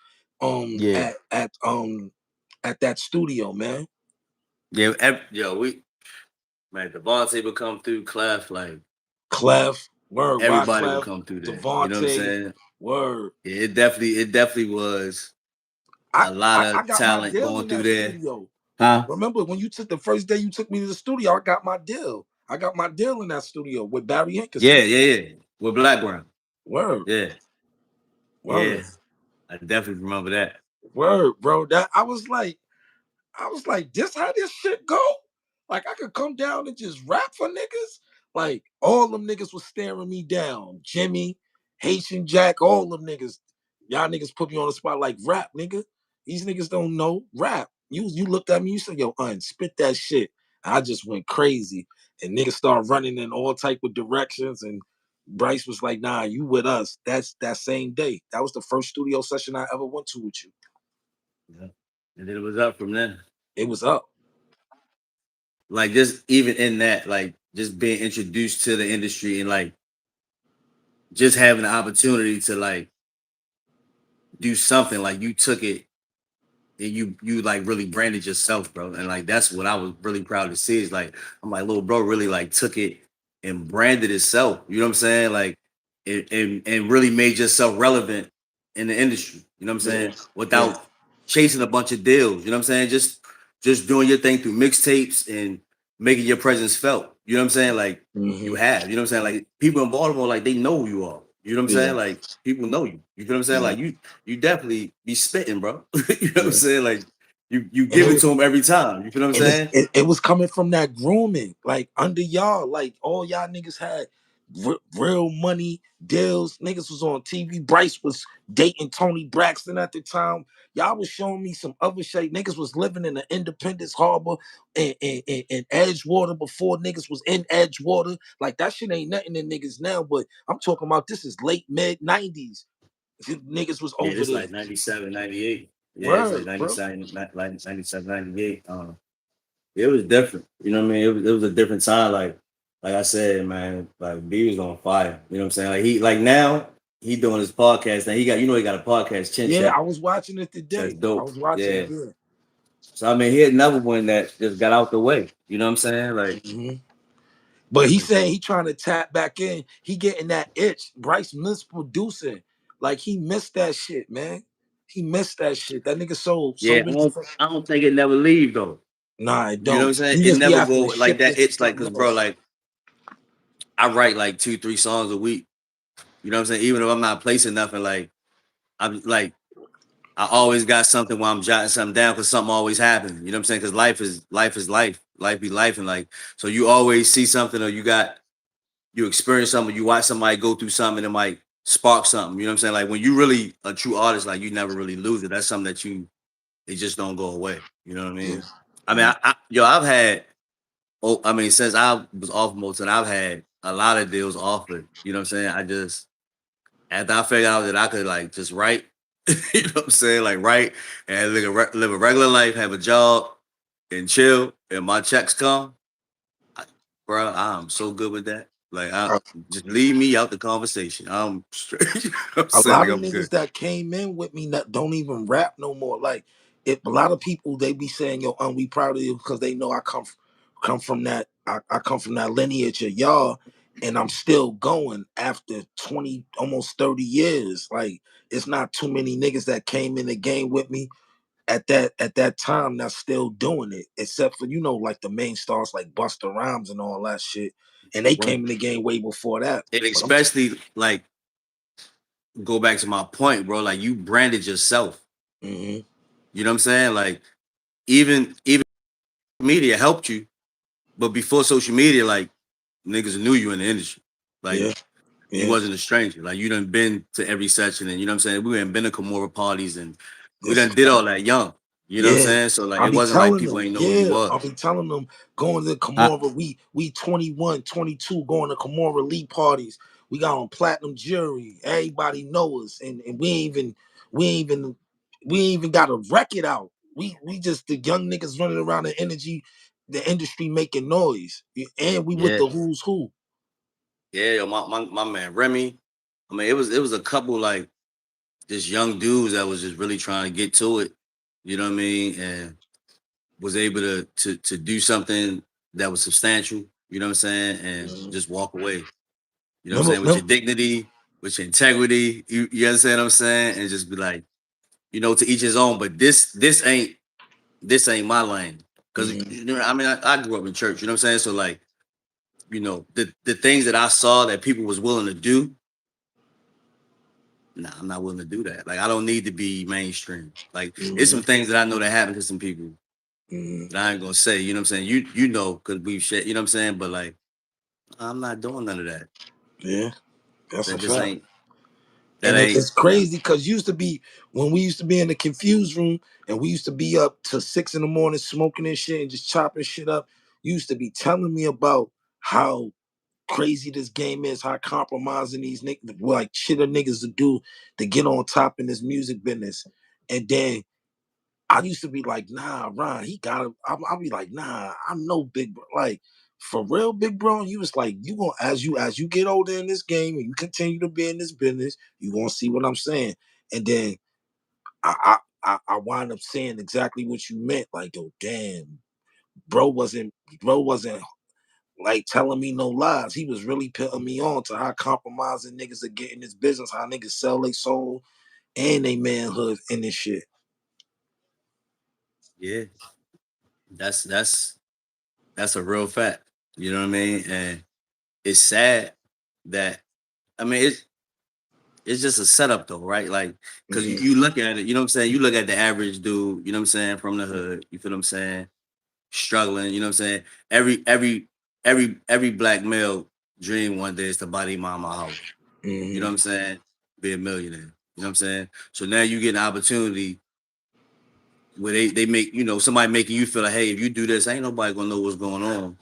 Yeah. at that studio, man. Yeah. Yo, we man, Devontae would come through Clef, like Clef, word, Rock everybody would Clef, come through there. You know what I'm Devontae, saying? word. Yeah, it definitely was I, a lot I I of got my talent deal going in through that there. studio. Huh? Remember when you took the first day you took me to the studio? I got my deal. I got my deal in that studio with Barry Yeah, Hankerson. yeah, yeah. With Blackground. Word, Yeah, yeah. word, I definitely remember that. word, bro. That I was like, this how this shit go? Like I could come down and just rap for niggas. Like all them niggas was staring me down. Jimmy, Haitian Jack, all them niggas. Y'all niggas put me on the spot like rap, nigga. These niggas don't know rap. You looked at me, you said, yo, spit that shit. I just went crazy. And niggas start running in all type of directions. And Bryce was like, nah, you with us. That's that same day. That was the first studio session I ever went to with you. Yeah. And then it was up from there. It was up. Like just even in that, like just being introduced to the industry and like just having the opportunity to like do something like you took it and you like really branded yourself, bro. And like that's what I was really proud to see. Is like I'm like, little bro really like took it and branded itself. You know what I'm saying? Like and really made yourself relevant in the industry. You know what I'm Yeah. saying? Yeah. Without chasing a bunch of deals. You know what I'm saying? Just doing your thing through mixtapes and making your presence felt. You know what I'm saying? Like you Hmm. have. You know what I'm saying? Like people in Baltimore, like they know who you are. You know what I'm Yeah. saying? Like people know you. You feel what I'm saying? Yeah. Like you definitely be spitting, bro. You know what I'm Yeah. saying? Like you And give it to them every time. You feel what I'm and saying? it was coming from that grooming, like under y'all, like all y'all niggas had real money deals. Niggas was on TV. Bryce was dating Tony Braxton at the time. Y'all was showing me some other shit. Niggas was living in the Independence Harbor and Edgewater before niggas was in Edgewater. Like that shit ain't nothing to niggas now. But I'm talking about this is late mid 90s. Niggas was Yeah, over it's there. like 97, 98. Yeah, it's like Word, bro. 97, like 97, 98. It was different. You know what I mean? It was a different time. Like I said, man, like B was on fire. You know what I'm saying? Like he like now he doing his podcast. Now he got a podcast, Chin Yeah, I Check. was watching it That's today. I dope. was watching Yeah. it. Yeah. So I mean he had another one that just got out the way. You know what I'm saying? Like Mhm. But he saying he trying to tap back in. He getting that itch. Bryce missed producing. Like he missed that shit, man. He missed that shit. That nigga sold so yeah, many. I don't think it never leave though. Nah, it You know what don't. I'm saying? You It just be never having go to like shift that. it to It's like something cause bro, else. like I write like 2, 3 songs a week. You know what I'm saying? Even if I'm not placing nothing, like I'm like I always got something while I'm jotting something down because something always happens. You know what I'm saying? Because life is life. Life be life and like so you always see something or you experience something, you watch somebody go through something and it might spark something. You know what I'm saying? Like when you really a true artist, like you never really lose it. That's something that it just don't go away. You know what I Yeah. mean? I mean, I've had I mean, since I was off Motown, I've had a lot of deals offered. You know what I'm saying? I just after I figured out that I could like just write, you know what I'm saying? Like write and live a regular life, have a job and chill, and my checks come, I, bro. I'm so good with that. Like I Uh, just leave me out the conversation. I'm straight. You know what I'm a saying lot like of I'm good. niggas that came in with me that don't even rap no more. Like if a lot of people they be saying, yo, we proud of you because they know I come from that I come from that lineage of y'all and I'm still going after 20 almost 30 years. Like it's not too many niggas that came in the game with me at that time that's still doing it, except for like the main stars like Busta Rhymes and all that shit. And they Right. came in the game way before that. And But I'm especially like go back to my point, bro. Like you branded yourself. Mhm. You know what I'm saying? Like even media helped you, but before social media, like niggas knew you in the industry. Like Yeah, you yeah. wasn't a stranger. Like you done been to every session, and you know what I'm saying. We done been to Kimura parties, and we That's a done did fact. all that young. You know what I'm Yeah. saying. So like I'll it be wasn't like telling people them, ain't know who you yeah, I'll was. be telling them going to I, Camorra, we 21, 22, going to Camorra Lee parties. We got on platinum jury. Everybody know us. And we ain't even we ain't even got a record out. We just the young niggas running around the industry making noise. And we with yeah, the who's who. yeah, yo, my man Remy. I mean, it was a couple like just young dudes that was just really trying to get to it. You know what I mean? And was able to do something that was substantial. You know what I'm saying? And Mhm. just walk away. You know what I'm Remember, saying? With remember, your dignity, with your integrity. You understand what I'm saying? And just be like, to each his own. But this ain't my lane. Cause mhm, I mean I grew up in church, you know what I'm saying? So like, the things that I saw that people was willing to do, nah, I'm not willing to do that. Like I don't need to be mainstream. Like it's mhm, some things that I know that happened to some people mhm. that I ain't gonna say, you know what I'm saying? You know, cause we've shared, you know what I'm saying? But like I'm not doing none of that. Yeah, that's a That just fact. ain't that And ain't it's crazy because used to be when we used to be in the confused room and we used to be up to 6 in the morning smoking and shit and just chopping shit up. You used to be telling me about how crazy this game is, how compromising these niggas, like shit of niggas to do to get on top in this music business. And then I used to be like, nah, Ron, he got it. I'll be like, nah, I'm no big bro. Like, for real, big bro. And you was like, you gonna as you get older in this game and you continue to be in this business, you gonna see what I'm saying. And then I wind up saying exactly what you meant. Like, oh damn, bro wasn't like telling me no lies. He was really putting me on to how compromising niggas are getting this business, how niggas sell their soul and their manhood in this shit. yeah. That's a real fact. You know what I mean? And it's sad that I mean it's just a setup though, right? Like, cause you, Mhm, you look at it, you know what I'm saying? You look at the average dude, you know what I'm saying, from the hood, you feel what I'm saying, struggling, you know what I'm saying? Every black male dream one day is to buy their mama a house. You know mhm, what I'm saying? Be a millionaire. You know what I'm saying? So now you get an opportunity where they make, somebody making you feel like, hey, if you do this, ain't nobody gonna know what's going on.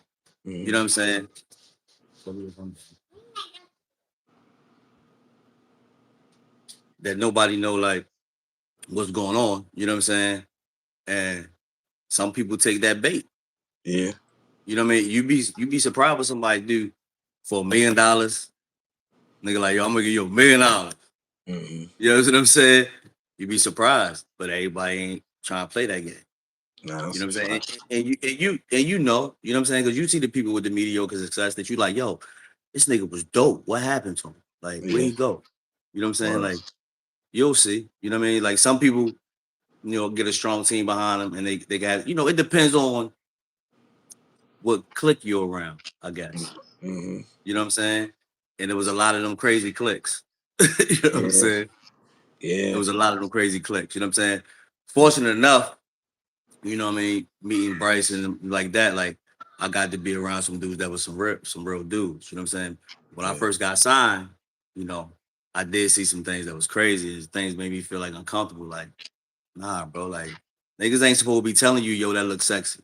You know mhm. what I'm saying? That nobody know like what's going on. You know what I'm saying? And some people take that bait. Yeah. You know what I mean? You be surprised what somebody do for $1 million. Nigga like, yo, I'm gonna give you $1 million. Mhm. You know what I'm saying? You be surprised, but everybody ain't trying to play that game. Nah, You that's know a what I'm saying? fact. And you know what I'm saying? Because you see the people with the mediocre success that you like, yo, this nigga was dope. What happened to him? Like, where Yeah. he go? You know what I'm saying? Word. Like, you'll see. You know what I mean? Like some people, get a strong team behind them and they got, it depends on what clique you're around, I guess. Mhm. You know what I'm saying? And there was a lot of them crazy clicks. You know what I'm Yeah. saying? There Yeah. was a lot of them crazy clicks. You know what I'm saying? Fortunate enough, what I mean, meeting Bryce and like that, like I got to be around some dudes that was some real dudes. You know what I'm saying? When I Yeah. first got signed, you know, I did see some things that was crazy. Things made me feel like uncomfortable. Like, nah, bro, like niggas ain't supposed to be telling you, yo, that looks sexy.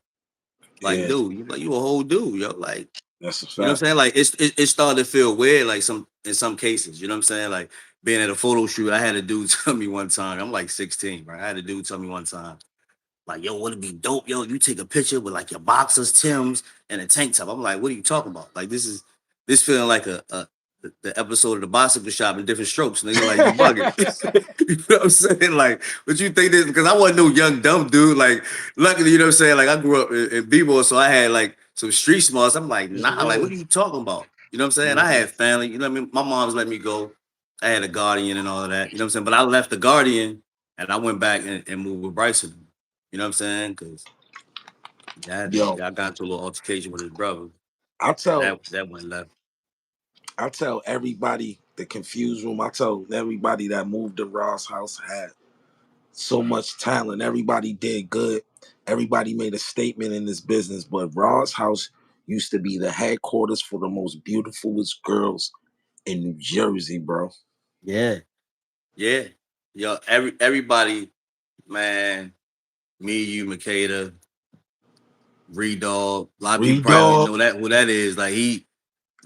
Like, Yeah. dude, you a whole dude, yo. Like, That's a you know what I'm fact. saying? Like it started to feel weird, like in some cases. You know what I'm saying? Like being at a photo shoot, I had a dude tell me one time. I'm like 16, right? I had a dude tell me one time, like, yo, would it be dope, yo? You take a picture with like your boxers, Tims, and a tank top. I'm like, what are you talking about? Like this feeling like the episode of the bicycle shop in different strokes. Nigga, like you bugging. You know what I'm saying? Like, what you think this? Because I wasn't no young dumb dude. Like, luckily, you know what I'm saying? Like, I grew up in B-boy, so I had like some street smarts. I'm like, nah, like, Mhm. what are you talking about? You know what I'm saying? I Mhm. had family. You know what I mean? My mom's let me go. I had a guardian and all of that. You know what I'm saying? But I left the guardian and I went back and moved with Bryson. You know what I'm saying? Because Yo, I got into a little altercation with his brother. I tell That went left. I tell everybody the confused room. I tell everybody that moved to Ross house had so much talent. Everybody did good. everybody made a statement in this business, but Raw's house used to be the headquarters for the most beautifulest girls in New Jersey, bro. Yeah, yeah. Yo, everybody, man, me, you, Makeda, Dog. A lot of people Reed probably don't even Dog, know that who that is. Like he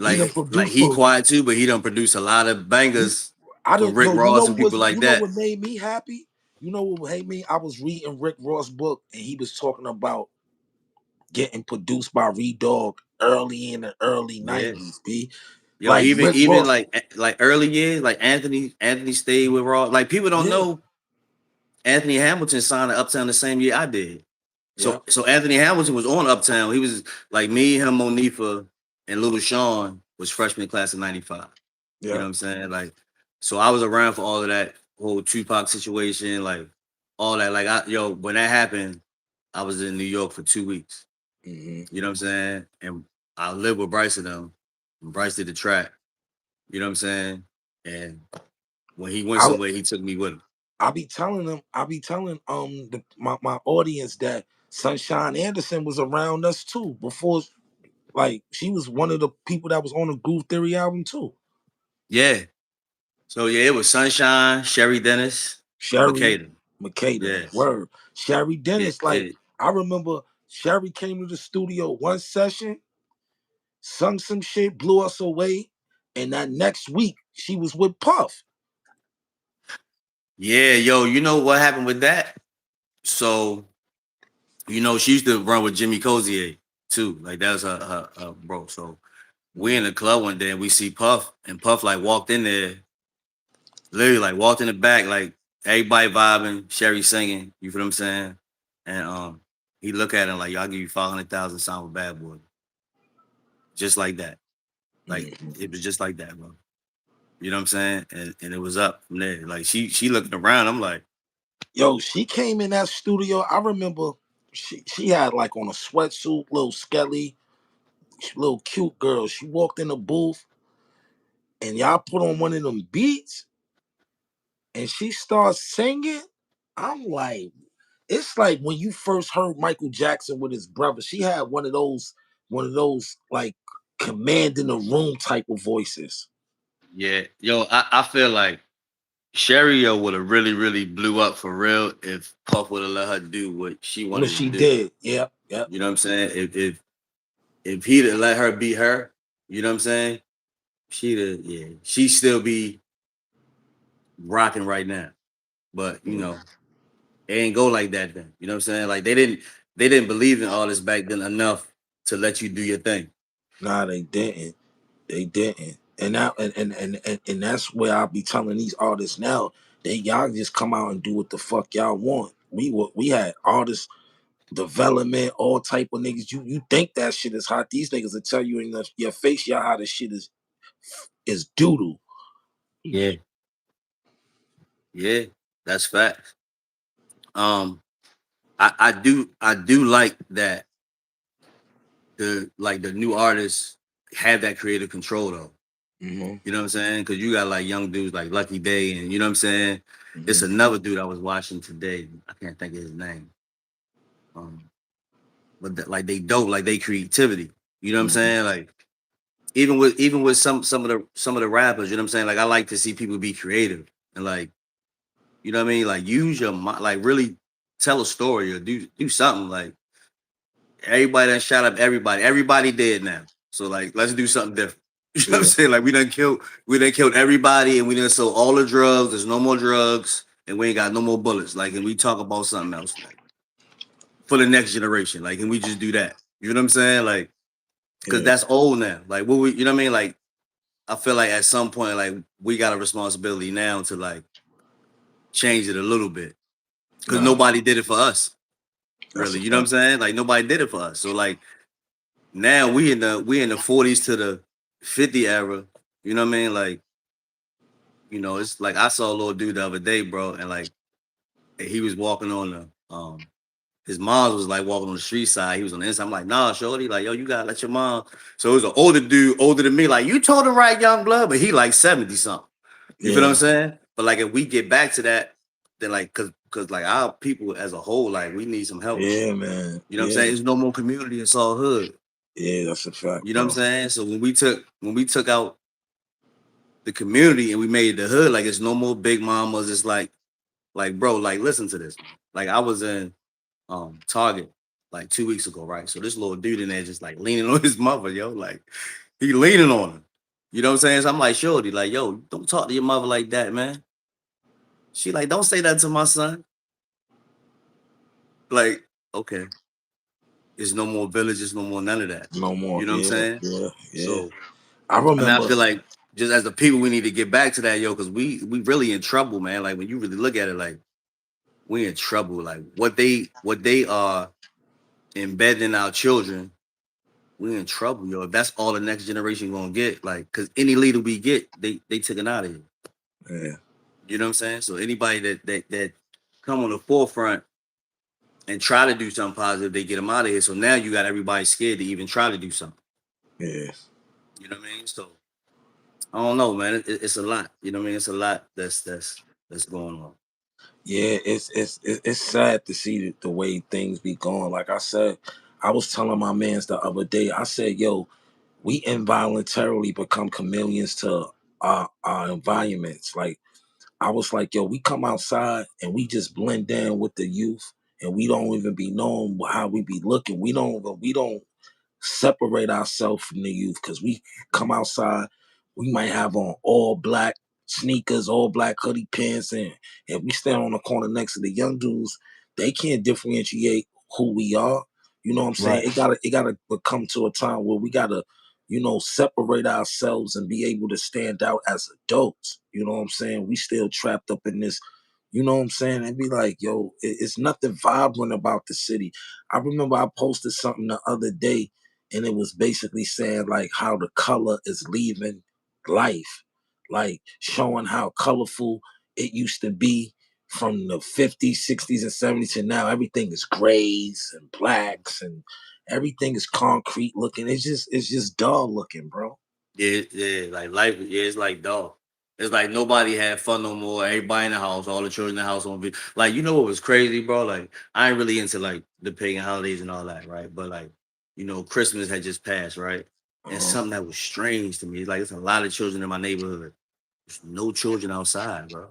he done like produced he for. quiet too, but he don't produce a lot of He, bangers I for didn't Rick know. You know Ross and what people was? like You know that. what made me happy? You know what made me? I was reading Rick Ross' book, and he was talking about getting produced by Reed Dog early in the early Yeah. '90s. B Yo, like Rick even Ross. like early years, like Anthony stayed with Ross. Like people don't Yeah, know Anthony Hamilton signed to Uptown the same year I did. yeah, So Anthony Hamilton was on Uptown. He was like me, him, Monifa, and Little Sean was freshman class of '95. You yeah. know what I'm saying? Like, so I was around for all of that whole Tupac situation, like all that. Like when that happened, I was in New York for 2 weeks. Hmm. You know what I'm saying? And I lived with Bryce and them. And Bryce did the track. You know what I'm saying? And when he went I somewhere, he took me with him. I be telling them. I be telling my audience that Sunshine Anderson was around us too before. Like she was one of the people that was on the Groove Theory album too. Yeah. So yeah, it was Sunshine, Sherry Dennis, Sherry, Makeda. Makeda, Yeah. word. Sherry Yeah. Dennis, like Yeah. I remember Sherry came to the studio one session, sung some shit, blew us away, and that next week she was with Puff. Yeah, yo, you know what happened with that? So, she used to run with Jimmy Cozier too. Like that was her bro. So we in Mhm. the club one day and we see Puff, and Puff like walked in there, literally like walked in the back, like everybody vibing, Sherry singing. You feel what I'm saying? And he look at him like, "Yo, I'll give you 500,000 sound with Bad Boy," just like that. Like Mhm. it was just like that, bro. You know what I'm saying? And it was up from there. Like she looking around. I'm like, Yo, she came in that studio. I remember she had like on a sweatsuit, little skelly, little cute girl. She walked in the booth and y'all put on one of them beats and she starts singing. I'm like, it's like when you first heard Michael Jackson with his brother. She had one of those like commanding the room type of voices. yeah, yo, I feel like Sherry would have really, really blew up for real if Puff would have let her do what she What wanted to she do. did. Yep, yep. You know what I'm saying? If he'd have let her be her, you know what I'm saying? She'd still be rocking right now. But it ain't go like that then. You know what I'm saying? Like they didn't believe in all this back then enough to let you do your thing. Nah, they didn't. They didn't. And now and that's where I'll be telling these artists now, they y'all just come out and do what the fuck y'all want. We had artists development, all type of niggas. You think that shit is hot. These niggas will tell you in your face, y'all how this shit is doodle. Yeah, yeah, that's facts. Um, I do like that the new artists have that creative control though. Mm-hmm. You know what I'm saying? Because you got like young dudes like Lucky Day, and you know what I'm saying. It's Mm-hmm. another dude I was watching today. I can't think of his name. Um, like they dope, like they creativity. You know what I'm Mm-hmm. saying? Like even with some of the rappers, you know what I'm saying? Like I like to see people be creative and like you know what I mean? Like use your mind, like really tell a story or do something. Like everybody done shot up everybody. Everybody dead now. So like let's do something different. You know what I'm Yeah, saying? Like we done killed everybody and we done sold all the drugs. There's no more drugs and we ain't got no more bullets. Like and we talk about something else like for the next generation. Like and we just do that. You know what I'm saying? Like because yeah, that's old now. Like what we you know what I mean? Like I feel like at some point like we got a responsibility now to like change it a little bit. Because nah, nobody did it for us, that's really. a You know what I'm fact. saying? Like nobody did it for us. So like now we in the 40s to the 50 era. You know what I mean? Like, it's like I saw a little dude the other day, bro, and like he was walking on the his mom was like walking on the street side. He was on the inside. I'm like, nah, shorty, like, yo, you gotta let your mom. So it was an older dude, older than me, like, you told him right, young blood, but he like 70 something. You feel what Yeah, I'm saying? But like if we get back to then like cause like our people as a whole, like we need some help. Yeah, man. You know what I'm saying? Yeah. There's no more community, it's all hood. Yeah, that's a fact, You know what I'm bro. saying? So when we took out the community and we made the hood, like it's no more big mamas. It's like bro, like listen to this, man. Like I was in Target like 2 weeks ago, right? So this little dude in there just like leaning on his mother, yo. Like he leaning on her. You know what I'm saying? So I'm like, shorty, like, yo, don't talk to your mother like that, man. She like, don't say that to my son. Like, okay, it's no more villages, no more none of that. No more. You know what I'm Yeah, saying? yeah, yeah. So I I mean, I remember. feel like just as the people, we need to get back to that, yo, because we really in trouble, man. Like when you really look at it, like we in trouble. Like what they are embedding in our children, we in trouble, yo. If that's all the next generation gonna get, like, because any leader we get, they taken out of here. Yeah, You know what I'm saying? So anybody that come on the forefront and try to do something positive, they get them out of here. So now you got everybody scared to even try to do something. yeah, You know what I mean? So I don't know, man. It's a lot. You know what I mean? It's a lot that's going on. yeah. It's sad to see the way things be going. Like I said, I was telling my man's the other day. I said, "Yo, we involuntarily become chameleons to our environments. Like I was like, yo, we come outside and we just blend in with the youth, and we don't even be knowing how we be looking. We don't separate ourselves from the youth because we come outside, we might have on all black sneakers, all black hoodie pants, and if we stand on the corner next to the young dudes, they can't differentiate who we are. You know what I'm saying? Right. It gotta come to a time where we gotta, separate ourselves and be able to stand out as adults. You know what I'm saying? We still trapped up in this. You know what I'm saying? And be like, yo, it's nothing vibrant about the city. I remember I posted something the other day, and it was basically saying like how the color is leaving life, like showing how colorful it used to be from the 50s, 60s, and 70s to now. Everything is grays and blacks, and everything is concrete looking. It's just dull looking, bro. Yeah, yeah, like life, yeah, it's like dog. It's like nobody had fun no more. Everybody in the house, all the children in the house on video. Like, you know what was crazy, bro? Like, I ain't really into like the pagan holidays and all that, right? But like, Christmas had just passed, right? And Uh, something that was strange to me. It's like it's a lot of children in my neighborhood. There's no children outside, bro.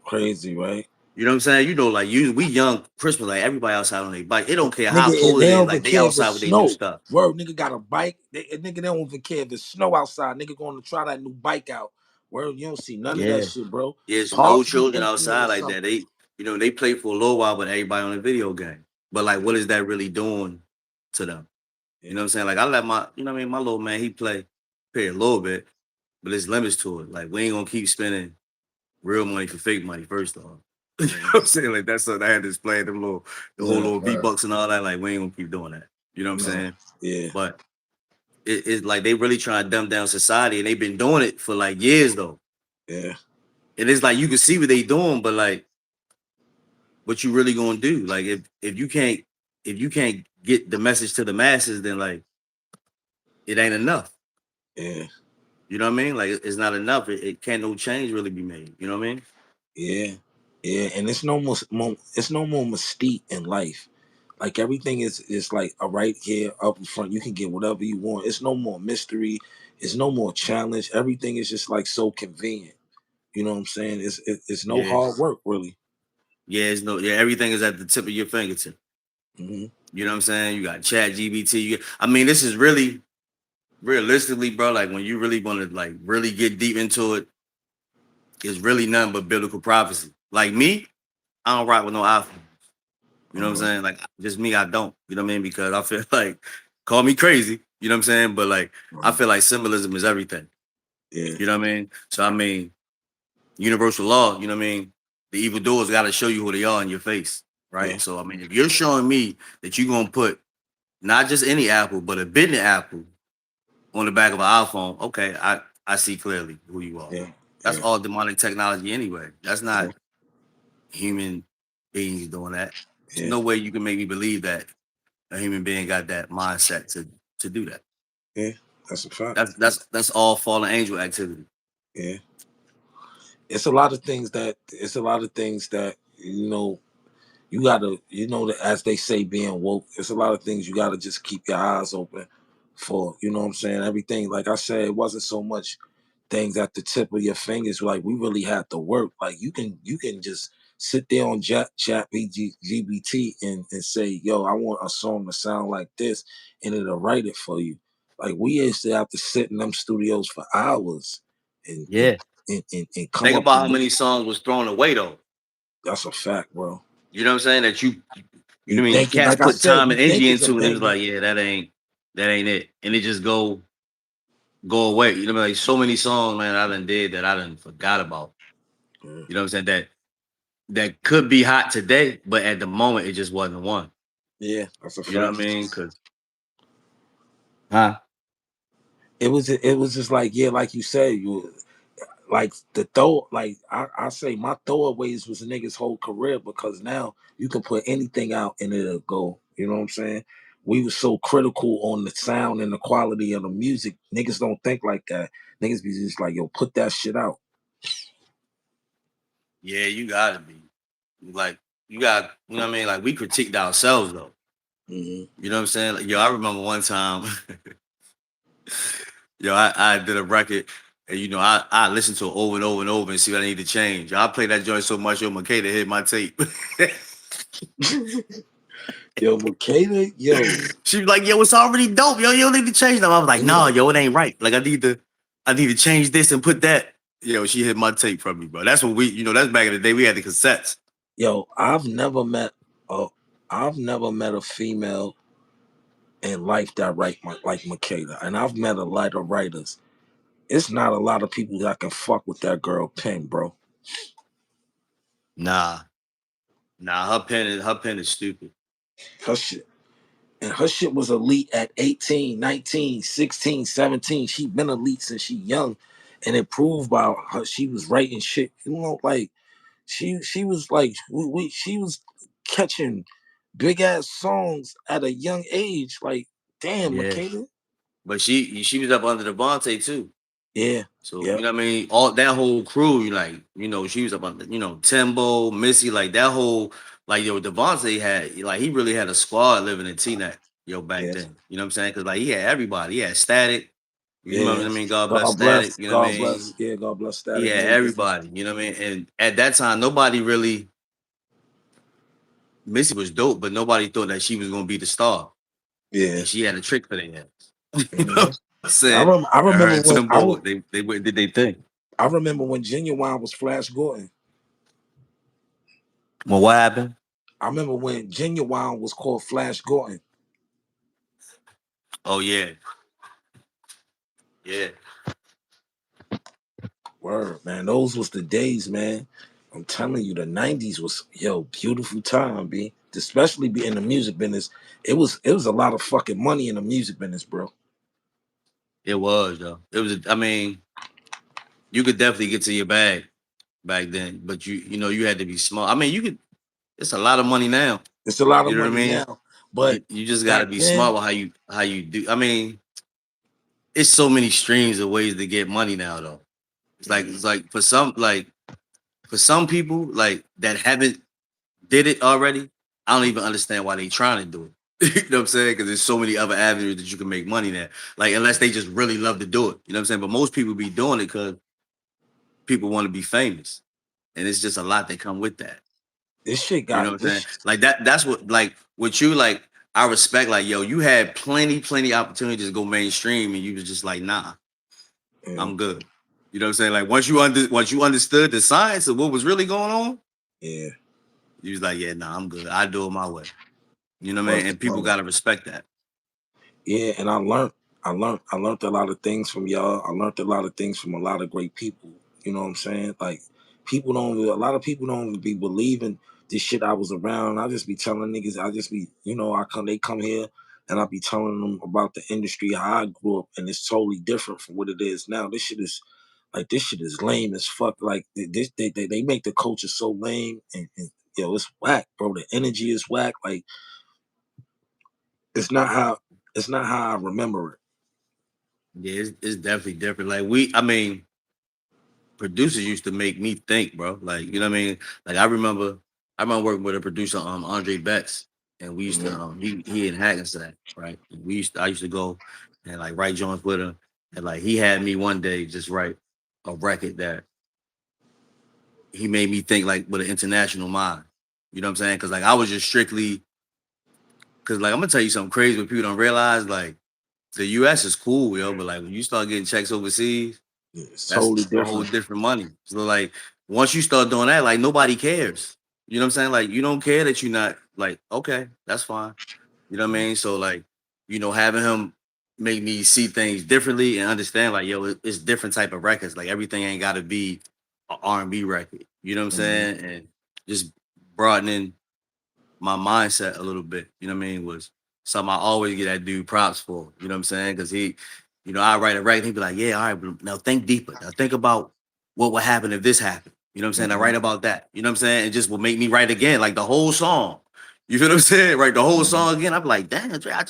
Crazy, right? You know what I'm saying? Like we young Christmas, like everybody outside on their bike. It don't care how Nigga, and cold they it is, don't even like they care if outside it's with their new snow. stuff. Word, nigga got a bike. Nigga, they don't even care if it's snow outside. Nigga going to try that new bike out. Word, you don't see none of that Yeah. shit, bro. There's no Parks be children thinking it outside was like that. something. They play for a little while, but everybody on a video game. But like, what is that really doing to them? You know Yeah, what I'm saying? Like, I let what I mean, my little man, he play a little bit, but there's limits to it. Like, we ain't gonna keep spending real money for fake money, first off. You know yeah, what I'm saying? Like, that's what I had to explain them the whole yeah, little V-Bucks and all that. Like, we ain't gonna keep doing that. You know what I'm no, saying? yeah, But it's like they really trying to dumb down society, and they've been doing it for like years though. yeah, And it's like you can see what they doing, but like what you really gonna do? Like if you can't get the message to the masses, then like it ain't enough. yeah, You know what I mean? Like it's not enough. It can't no change really be made. You know what I mean? yeah, yeah. And it's no more mystique in life. Like everything is like right here up in front. You can get whatever you want. It's no more mystery. It's no more challenge. Everything is just like so convenient. You know what I'm saying? It's no Yeah. hard work really. Yeah, it's no, yeah, everything is at the tip of your fingertip. Hmm. You know what I'm saying? You got chat GBT. I mean, this is really realistically, bro, like when you really want to like really get deep into it, it's really nothing but biblical prophecy. Like me, I don't rock with no iPhone. You know what I'm Uh-huh. saying? Like just me, I don't. You know what I mean? Because I feel like call me crazy. You know what I'm saying? But like I Uh-huh. feel like symbolism is everything. Yeah, You know what I mean? So I mean, universal law. You know what I mean? The evildoers got to show you who they are in your face, yeah, right? So I mean, if you're showing me that you're gonna put not just any apple, but a bitten apple on the back of an iPhone, okay, I see clearly who you are. yeah, That's yeah, all demonic technology anyway. That's yeah, not human beings doing that. There's yeah, no way you can make me believe that a human being got that mindset to do that. yeah. That's a fact. That's all fallen angel activity. Yeah, it's a lot of things that it's a lot of things that you gotta that as they say being woke, it's a lot of things you gotta just keep your eyes open for. You know what I'm saying? Everything, like I said, it wasn't so much things at the tip of your fingers. Like we really had to work. Like you can just sit there on chat GBT and say, yo, I want a song to sound like this, and it'll write it for you. Like we used to have to sit in them studios for hours and and Yeah. and come Think up about how with. many songs was thrown away though. That's a fact, bro. You know what I'm saying? That you You know what I mean? think it, Cats like I put said, time you and think energy it's a into it, and it was banger. like, yeah, that ain't it. And it just go away. You know what I mean? Like so many songs, man, I done did that I done forgot about. Mm, You know what I'm saying? That could be hot today, but at the moment it just wasn't one. yeah, that's a You know what I fact. mean? Cause huh? It was just like, yeah, like you said, you like the throw, like I say my throwaways was a nigga's whole career, because now you can put anything out and it'll go. You know what I'm saying? We was so critical on the sound and the quality of the music. Niggas don't think like that. Niggas be just like, yo, put that shit out. Yeah, you gotta be. Like you got, you know what I mean? Like we critiqued ourselves though. Hmm. You know what I'm saying? Like, yo, I remember one time, yo, I did a record and I listened to it over and over and over and see what I need to change. Yo, I played that joint so much, yo, Makeda hit my tape. Yo, Makeda, yo, She was like, yo, it's already dope. Yo, you don't need to change them. I was like, no, yeah, yo, it ain't right. Like I need to change this and put that. Yo, she hit my tape from me, bro. That's what that's back in the day. We had the cassettes. yo, a, I've never met a female in life that write like Makeda, and I've met a lot of writers. It's not a lot of people that can fuck with that girl pen, bro. Nah, nah, her pen is stupid. Her shit. And her shit was elite at 18, 19, 16, 17. She been elite since she young. And it proved by her she was writing shit. Like she was like she was catching big ass songs at a young age. Like, damn, Yeah, Makeda. but she was up under Devontae too. Yeah, So yeah, you know what I mean. All that whole crew, she was up under Timbo, Missy, like that whole Devontae had he really had a squad living in T-Net back yeah, then. You know what I'm saying? Because like he had everybody. He had Static. You remember yeah. what I mean? God bless God Static. bless, You know what I God bless, mean? yeah, God bless He Static had Majors. everybody. You know what I mean? And at that time, nobody really Missy was dope, but nobody thought that she was gonna be the star. Yeah. And she had a trick for their ass. You know Mhm. what I'm saying? I And her remember and when Timbo, they went did they thing. I remember when Genuine was Flash Gordon. Well, what happened? I remember when Genuine was called Flash Gordon. Oh yeah, yeah. Word, man. Those was the days, man. I'm telling you, the '90s was beautiful time, b. Especially be in the music business. It was a lot of fucking money in the music business, bro. It was though. It was. I mean, you could definitely get to your bag back then, but you had to be smart. I mean, you could. It's a lot of money now. It's a lot of You know what I money mean? now, but You just got to back be then, smart with how you do. I mean, it's so many streams of ways to get money now though. It's like for some people that haven't did it already. I don't even understand why they trying to do it. You know what I'm saying? Because there's so many other avenues that you can make money there. Like unless they just really love to do it. You know what I'm saying? But most people be doing it because people want to be famous. And it's just a lot that come with that. this shit You know got what I'm saying? this. Like that's what with you, I respect yo, you had plenty opportunities to go mainstream and you was just like, nah, Yeah, I'm good. You know what I'm saying? Like once you understood the science of what was really going on, yeah. you was like, yeah, nah, I'm good. I do it my way. You know what I Word mean? to And people mother. gotta respect that. Yeah, and I learned a lot of things from y'all. I learned a lot of things from a lot of great people. You know what I'm saying? Like a lot of people don't be believing this shit I was around. I just be telling niggas, I just be, they come here and I be telling them about the industry, how I grew up, and it's totally different from what it is now. This shit is lame as fuck. Like they make the culture so lame, and it's whack, bro. The energy is whack. Like it's not how it's not how I remember it. Yeah, it's definitely different. Like I mean, producers used to make me think, bro. Like, you know what I mean? Like I remember working with a producer, Andre Betts, and we used to Mhm. he in Hackensack, right? And I used to go and like write joints with him. And like he had me one day just write a record that he made me think like with an international mind. You know what I'm saying? Cause like I was just strictly cause like I'm gonna tell you something crazy what people don't realize, like the US is cool, yo, but like when you start getting checks overseas, It's that's totally a whole different. different money. So like once you start doing that, like nobody cares. You know what I'm saying? Like you don't care that you're not like, okay, that's fine. You know what I mean? So like, having him make me see things differently and understand like, yo, it's different type of records. Like everything ain't gotta be an R&B record. You know what I'm Mhm. saying? And just broadening my mindset a little bit, you know what I mean, was something I always get that dude props for. You know what I'm saying? Because I write a record, he'd be like, yeah, all right, but now think deeper. Now think about what would happen if this happened. You know what I'm saying? I Mhm. write about that. You know what I'm saying? It just will make me write again, like the whole song. You feel what I'm saying? Right, the whole Mhm. song again. I'd be like, damn, Dre, I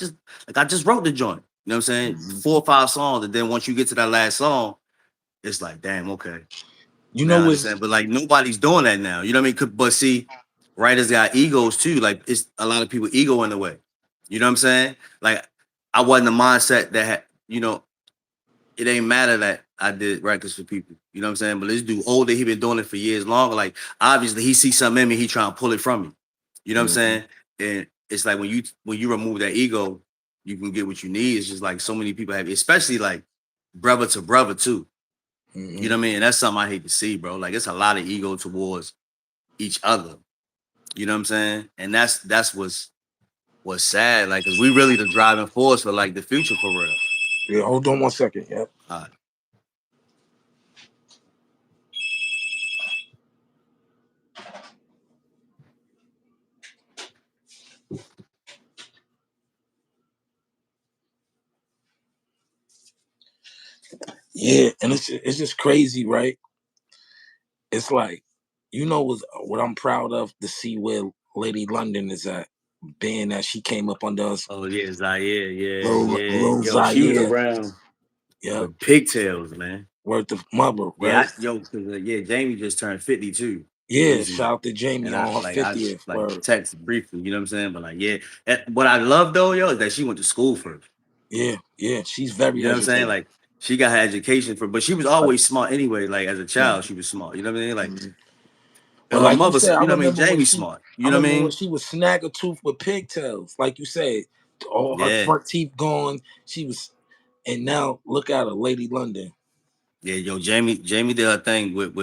just wrote the joint. You know what I'm saying? Mhm. 4 or 5 songs, and then once you get to that last song, it's like, damn, okay. You Now know I what's understand, but like nobody's doing that now. You know what I mean? But see, writers got egos too. Like it's a lot of people ego in the way. You know what I'm saying? Like I wasn't the mindset that it ain't matter that I did records for people. You know what I'm saying? But this dude older, he been doing it for years longer. Like obviously he sees something in me, he trying to pull it from me. You know what I'm Mhm. saying? And it's like when you remove that ego, you can get what you need. It's just like so many people have, especially like brother to brother too. You know Mhm. what I mean? And that's something I hate to see, bro. Like it's a lot of ego towards each other. You know what I'm saying? And that's what's sad. Like, cause we really the driving force for like the future for real. Yeah, hold on 1 second. Yep. Uh, Yeah, and it's just crazy, right? It's like, what I'm proud of to see where Lady London is at, being that she came up under us, oh yeah, Zaire, yeah, yeah. little Yo, she was Zaire. around Yep, with pigtails, man. worth of mother, Yeah, right? yeah, Jamie just turned 52 Yeah, shout recently. out to Jamie And on her I 50th. like Word. text briefly, you know what I'm saying? But like, yeah. What I love though, yo, is that she went to school first. Yeah, yeah, she's very You know what I'm saying? educated. Like she got her education but she was Like, always smart anyway. Like as a yeah. child, she was smart. You know what I mean? Like Mhm. and But her like you mother, said, you know what I mean? Jamie's smart. I You know what I remember when mean? she was snag a tooth with pigtails, like you said, all her Yeah. front teeth gone. She was, and now look at her, Lady London. Yeah, yo, Jamie did her thing with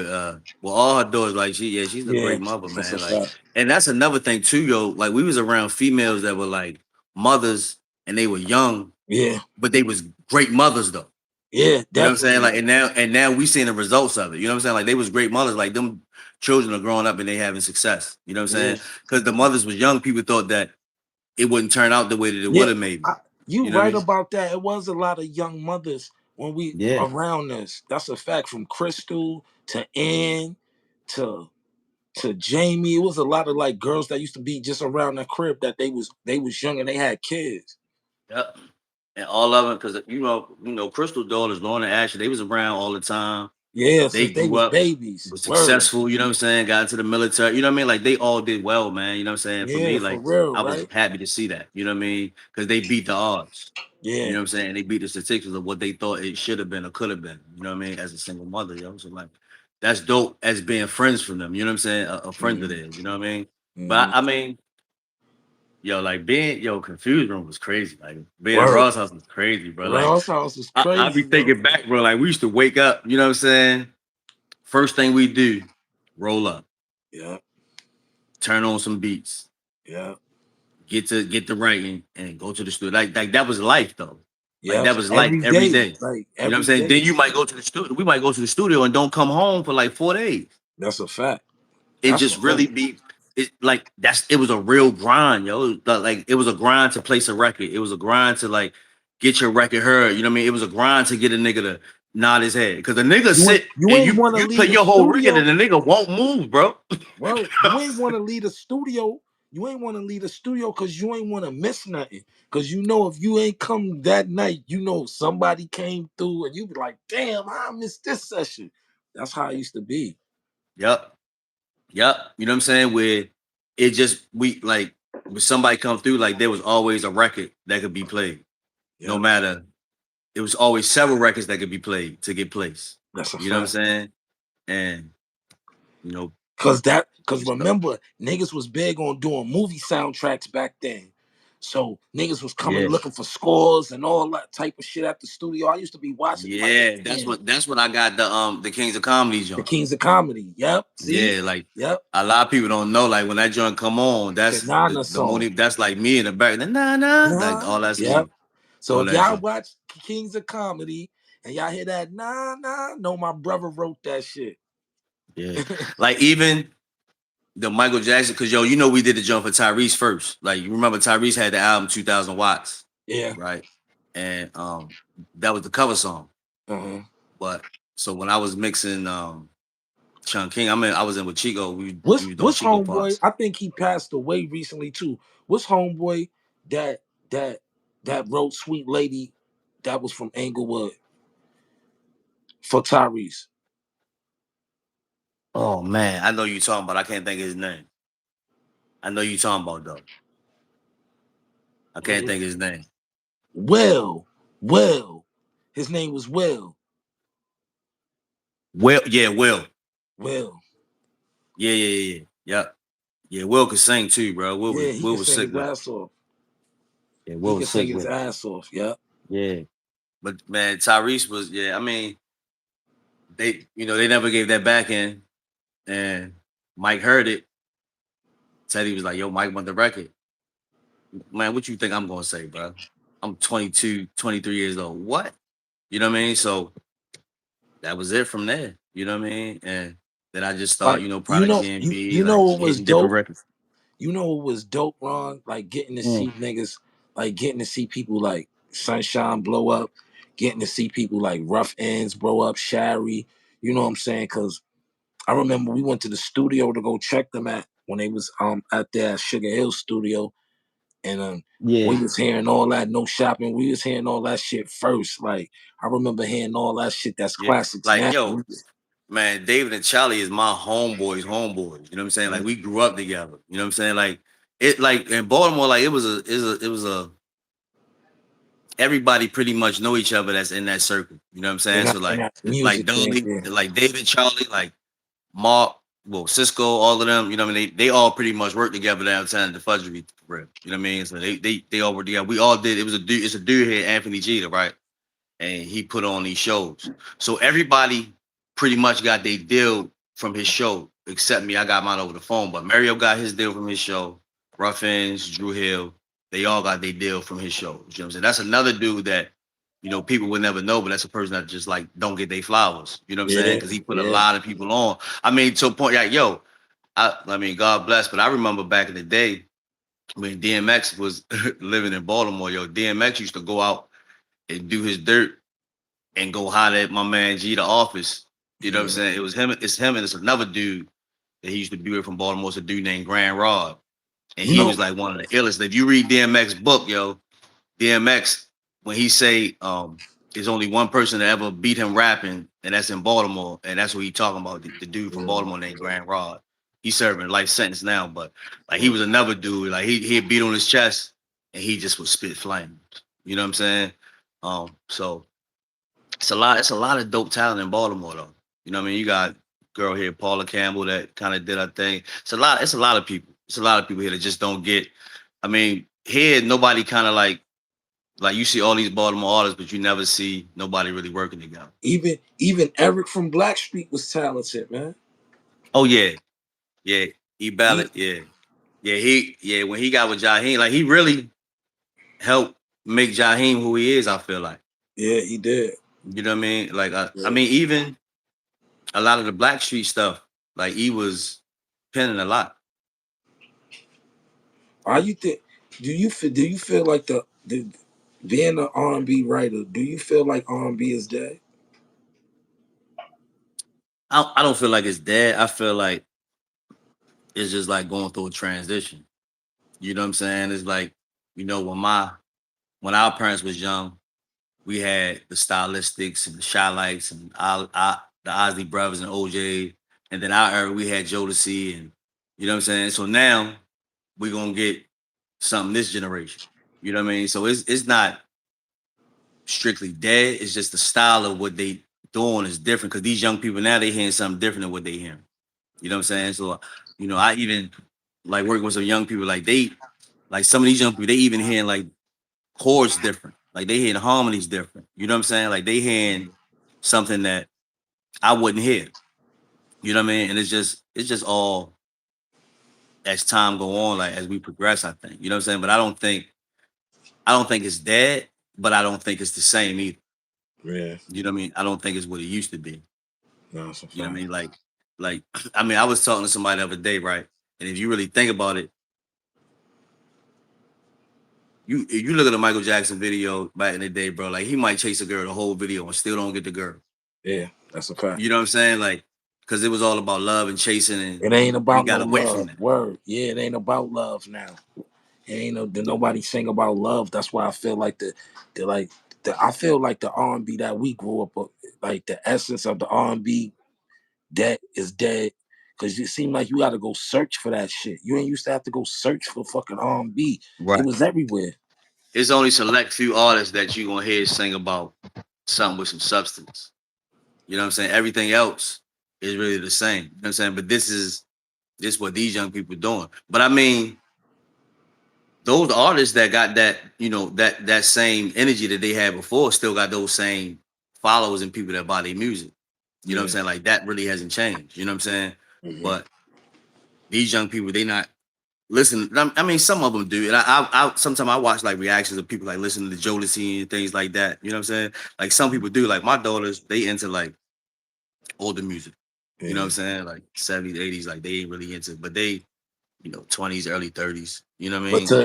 all her daughters. Like she's a Yeah, great mother, that's a man. Like, fact. and that's another thing too, yo. Like we was around females that were like mothers and they were young, Yeah, but they was great mothers though. yeah, You know what I'm saying? definitely. Like and now we seeing the results of it. You know what I'm saying? Like they was great mothers. Like them children are growing up and they having success. You know what I'm Yeah, saying? Because the mothers was young, people thought that it wouldn't turn out the way that it yeah. would have maybe. You You know what I right mean? about that. It was a lot of young mothers when we Yeah. around us. That's a fact. From Crystal to Ann to Jamie, it was a lot of like girls that used to be just around the crib that they was young and they had kids. Yep. And all of them, because Crystal daughters, Lauren and Ashley, they was around all the time. Yeah, They since they grew was up, babies. was Word. successful, you know what I'm saying? Got into the military, you know what I mean? Like they all did well, man. You know what I'm saying? For Yeah, me, for like real, I was right? happy to see that, you know what I mean? Because they beat the odds. You Yeah. know what I'm saying? They beat the statistics of what they thought it should have been or could have been. You know what I mean? As a single mother, yo. So like that's dope as being friends from them. You know what I'm saying? A friend of Hmm. theirs, you know what I mean? But Hmm. I mean, yo, like confused room was crazy. Like being at Word. Ross house was crazy, bro. Like Ross house is I be crazy, yo. thinking back, bro. Like we used to wake up, you know what I'm saying? First thing we do, roll up, Yeah, turn on some beats, yeah, get to writing, and go to the studio. Like that was life though. Like yeah. that was life Every every day, day. like You know what I'm every saying? day. Then you might go to the studio. We might go to the studio and don't come home for like 4 days. That's a fact. And That's a just fact. really be it like it was a real grind, yo. Like it was a grind to place a record. It was a grind to like get your record heard. You know what I mean? It was a grind to get a nigga to nod his head. Cause the nigga sit You and ain't you want to you play leave the your whole record studio. and the nigga won't move, bro. Word. You ain't want to leave the studio. You ain't want to leave the studio because you ain't want to miss nothing. Because if you ain't come that night, somebody came through and you be like, damn, I missed this session. That's how it used to be. Yep. Yep. You know what I'm saying? Where it just we like when somebody come through, like there was always a record that could be played. No Yep, matter it was always several records that could be played to get placed. that's a You know what I'm fact. saying? And you know, Cause just stuff. remember, niggas was big on doing movie soundtracks back then. So niggas was coming Yeah. looking for scores and all that type of shit at the studio. I used to be watching like, Yeah. damn, That's what I got the Kings of Comedy the joint. Kings of Comedy. Yep. See? Yeah, like Yep. a lot of people don't know. Like when that joint come on, The that's Nana the song. money. That's like me in the back. The nah nah, like Nah. all that's Yep. me. So All if that y'all joint. watch Kings of Comedy and y'all hear that nah nah, no, my brother wrote that shit. Yeah, like even the Michael Jackson, because yo, you know we did the jump for Tyrese first. Like you remember Tyrese had the album 2000 Watts, Yeah. right? And that was the cover song. Uh-huh. But so when I was mixing Chun King, I was in with Chico. We were doing What's Chico homeboy? parts. I think he passed away recently too. What's homeboy that that that wrote Sweet Lady that was from Englewood for Tyrese? Oh man, I know you talking about. I can't think of his name. I know you talking about though. I Was can't it think of his name. Will? Will. His name was Will. Will, yeah, Will. Will. Yeah. Yep. Yeah, Will could sing too, bro. Yeah, he Will could was sing sick his with it. ass off. Yeah, He Will could was sing sick his with it. ass off. Yeah. Yeah. But man, Tyrese was, yeah, I mean, they never gave that back in. And Mike heard it. Teddy was like, yo, Mike want the record. Man, what you think I'm gonna say, bro? I'm 22, 23 years old. What? You know what I mean? So that was it from there. You know what I mean? And then I just Like started, you know, Prodigy and you B, you know like what was hitting different dope? records. You know what was dope, Ron? Like getting to Mm. see niggas, like getting to see people like Sunshine blow up, getting to see people like Rough Ends blow up, Shari. You know what I'm saying? Because I remember we went to the studio to go check them at when they was at their Sugar Hill studio, and we Yeah. was hearing all that no shopping. We was hearing all that shit first. Like I remember hearing all that shit. That's Yeah. classics Like, now. yo, man, David and Charlie is my homeboys. You know what I'm saying? Like we grew up together. You know what I'm saying? Like it like in Baltimore, like it was a everybody pretty much know each other that's in that circle. You know what I'm And saying? that, So and like that music thing, yeah. Like David, Charlie, like Mark, well, Cisco, all of them, you know what I mean? They all pretty much work together downtown at the Fudgery for real. You know what I mean? So they all work together. We all did. It's a dude here, Anthony Jeter, right? And he put on these shows. So everybody pretty much got their deal from his show, except me. I got mine over the phone, but Mario got his deal from his show. Ruffins, Drew Hill, they all got their deal from his show. You know what I'm saying? That's another dude that people would never know, but that's a person that just like don't get their flowers. You know what I'm saying? Yeah, Because he put a yeah. lot of people on. I mean, to a point, like, yo, I mean, God bless, but I remember back in the day when DMX was living in Baltimore, yo, DMX used to go out and do his dirt and go holler at my man G the office. You know what I'm Yeah. saying? It's him and it's another dude that he used to be with from Baltimore. It's a dude named Grand Rod. And You he know, was like one of the illest. If you read DMX book, yo, DMX, when he say there's only one person that ever beat him rapping, and that's in Baltimore, and that's what he talking about, the dude from yeah, Baltimore named Grand Rod. He's serving a life sentence now, but like he yeah. was another dude, like he'd beat on his chest and he just would spit flames. You know what I'm saying? So it's a lot of dope talent in Baltimore though. You know what I mean? You got girl here, Paula Campbell, that kind of did her thing. It's a lot of people. It's a lot of people here that just don't get. I mean, here nobody kind of like you see all these Baltimore artists, but you never see nobody really working together. Even Eric from Blackstreet was talented, man. Oh yeah, he He ballot, yeah. When he got with Jaheim, like he really helped make Jaheim who he is. I feel like, yeah, he did. you know what I mean. Like I Yeah. mean, even a lot of the Blackstreet stuff, like he was penning a lot. Are you think? Do you feel like being an R&B writer? Do you feel like R&B is dead? I don't feel like it's dead. I feel like it's just like going through a transition. You know what I'm saying? It's like, when our parents was young, we had the stylistics and the shy lights and the Osley Brothers and OJ, and then our era we had Jodeci, and you know what I'm saying. So now we're gonna get something this generation. You know what I mean? So it's not strictly dead. It's just the style of what they doing is different because these young people now they hearing something different than what they hearing. You know what I'm saying? So I even like working with some young people like like some of these young people they even hearing like chords different. Like they hearing harmonies different. You know what I'm saying? Like they hearing something that I wouldn't hear. You know what I mean? And it's just all as time go on, like as we progress, I think. You know what I'm saying? But I don't think it's dead, but I don't think it's the same either. Yeah, You know what I mean? I don't think it's what it used to be. no, it's a You know what I fact. mean? Like I mean, I was talking to somebody the other day, right? And if you really think about it, you if you look at the Michael Jackson video back in the day, bro, like he might chase a girl the whole video and still don't get the girl. Yeah, that's a fact. You know what I'm saying? Like, because it was all about love and chasing, and It ain't we about no got away from love. that. Word. Yeah, it ain't about love now. It ain't no did nobody sing about love. That's why I feel like the like I feel like the R&B that we grew up with, like the essence of the R&B that is dead. Cause it seemed like you gotta go search for that shit. You ain't used to have to go search for fucking R&B. It Right. was everywhere. It's only select few artists that you gonna hear sing about something with some substance. You know what I'm saying? Everything else is really the same. You know what I'm saying? But this what these young people doing. But I mean, those artists that got that, that same energy that they had before still got those same followers and people that buy their music. You know what I'm Yeah. saying? Like that really hasn't changed. You know what I'm saying? Hmm. But these young people, they not listen. I mean, some of them do. And I sometimes I watch like reactions of people like listening to Jodeci and things like that. You know what I'm saying? Like some people do. Like my daughters, they into like older music. You know what I'm Yeah. saying? Like 70s, 80s, like they ain't really into, but they, 20s, early 30s. You know what I But mean?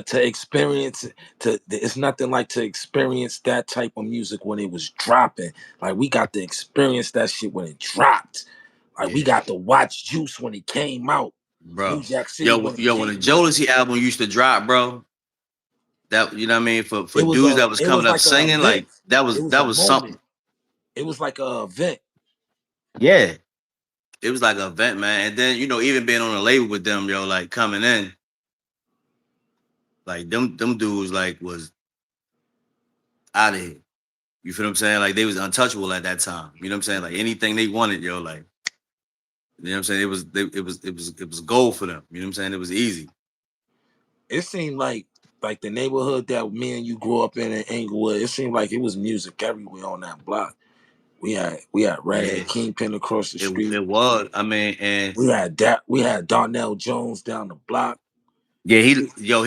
to experience it's nothing like to experience that type of music when it was dropping. Like we got to experience that shit when it dropped. Like we Yeah. got to watch Juice when it came out. New Bro. Jack City Yo, when it yo, when the came out. Jodeci album used to drop, bro, that you know what I mean? For It was dudes a that was it coming was up like a singing, event. like that It was was that a was moment. something. It was like a event. Yeah. It was like an event, man. And then, even being on a label with them, yo, like coming in, like them dudes like was out of here. You feel what I'm saying? Like they was untouchable at that time. You know what I'm saying? Like anything they wanted, yo, like you know what I'm saying? It was gold for them. You know what I'm saying? It was easy. It seemed like the neighborhood that me and you grew up in Inglewood. It seemed like it was music everywhere on that block. We had Yeah. Redhead Kingpin across the It street. it was. I mean, and We had Darnell Jones down the block. yeah, he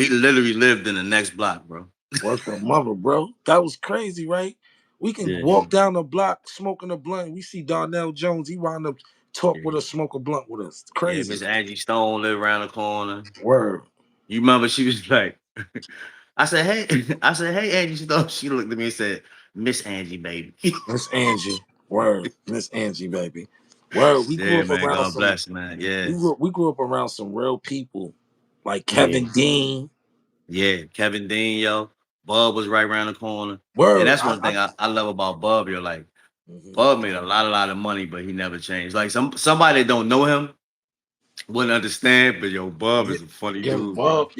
literally lived in the next block, bro. Worked the mother, bro. That was crazy, right? We can Yeah, walk down the block smoking a blunt. We see Darnell Jones. He wound up talk with yeah. us, smoke a blunt with us. Yeah, Crazy. Miss Angie Stone lived around the corner. Word. You remember she was like, I said, hey, I said, hey, Angie Stone. She looked at me and said, Miss Angie, baby. Miss Angie. Word. Miss Angie, baby. Word. We grew Yeah, up man. around God some bless, man. we Yeah, grew, we grew up around some real people like yeah, Kevin Dean. yeah. Kevin Dean, yo. Bub was right around the corner. And Word. that's one thing I love about Bub. You're like, Mhm. Bub made a lot of money, but he never changed. Like somebody that don't know him wouldn't understand, but yo, Bub Yeah, is a funny yeah, dude, bro. Bub.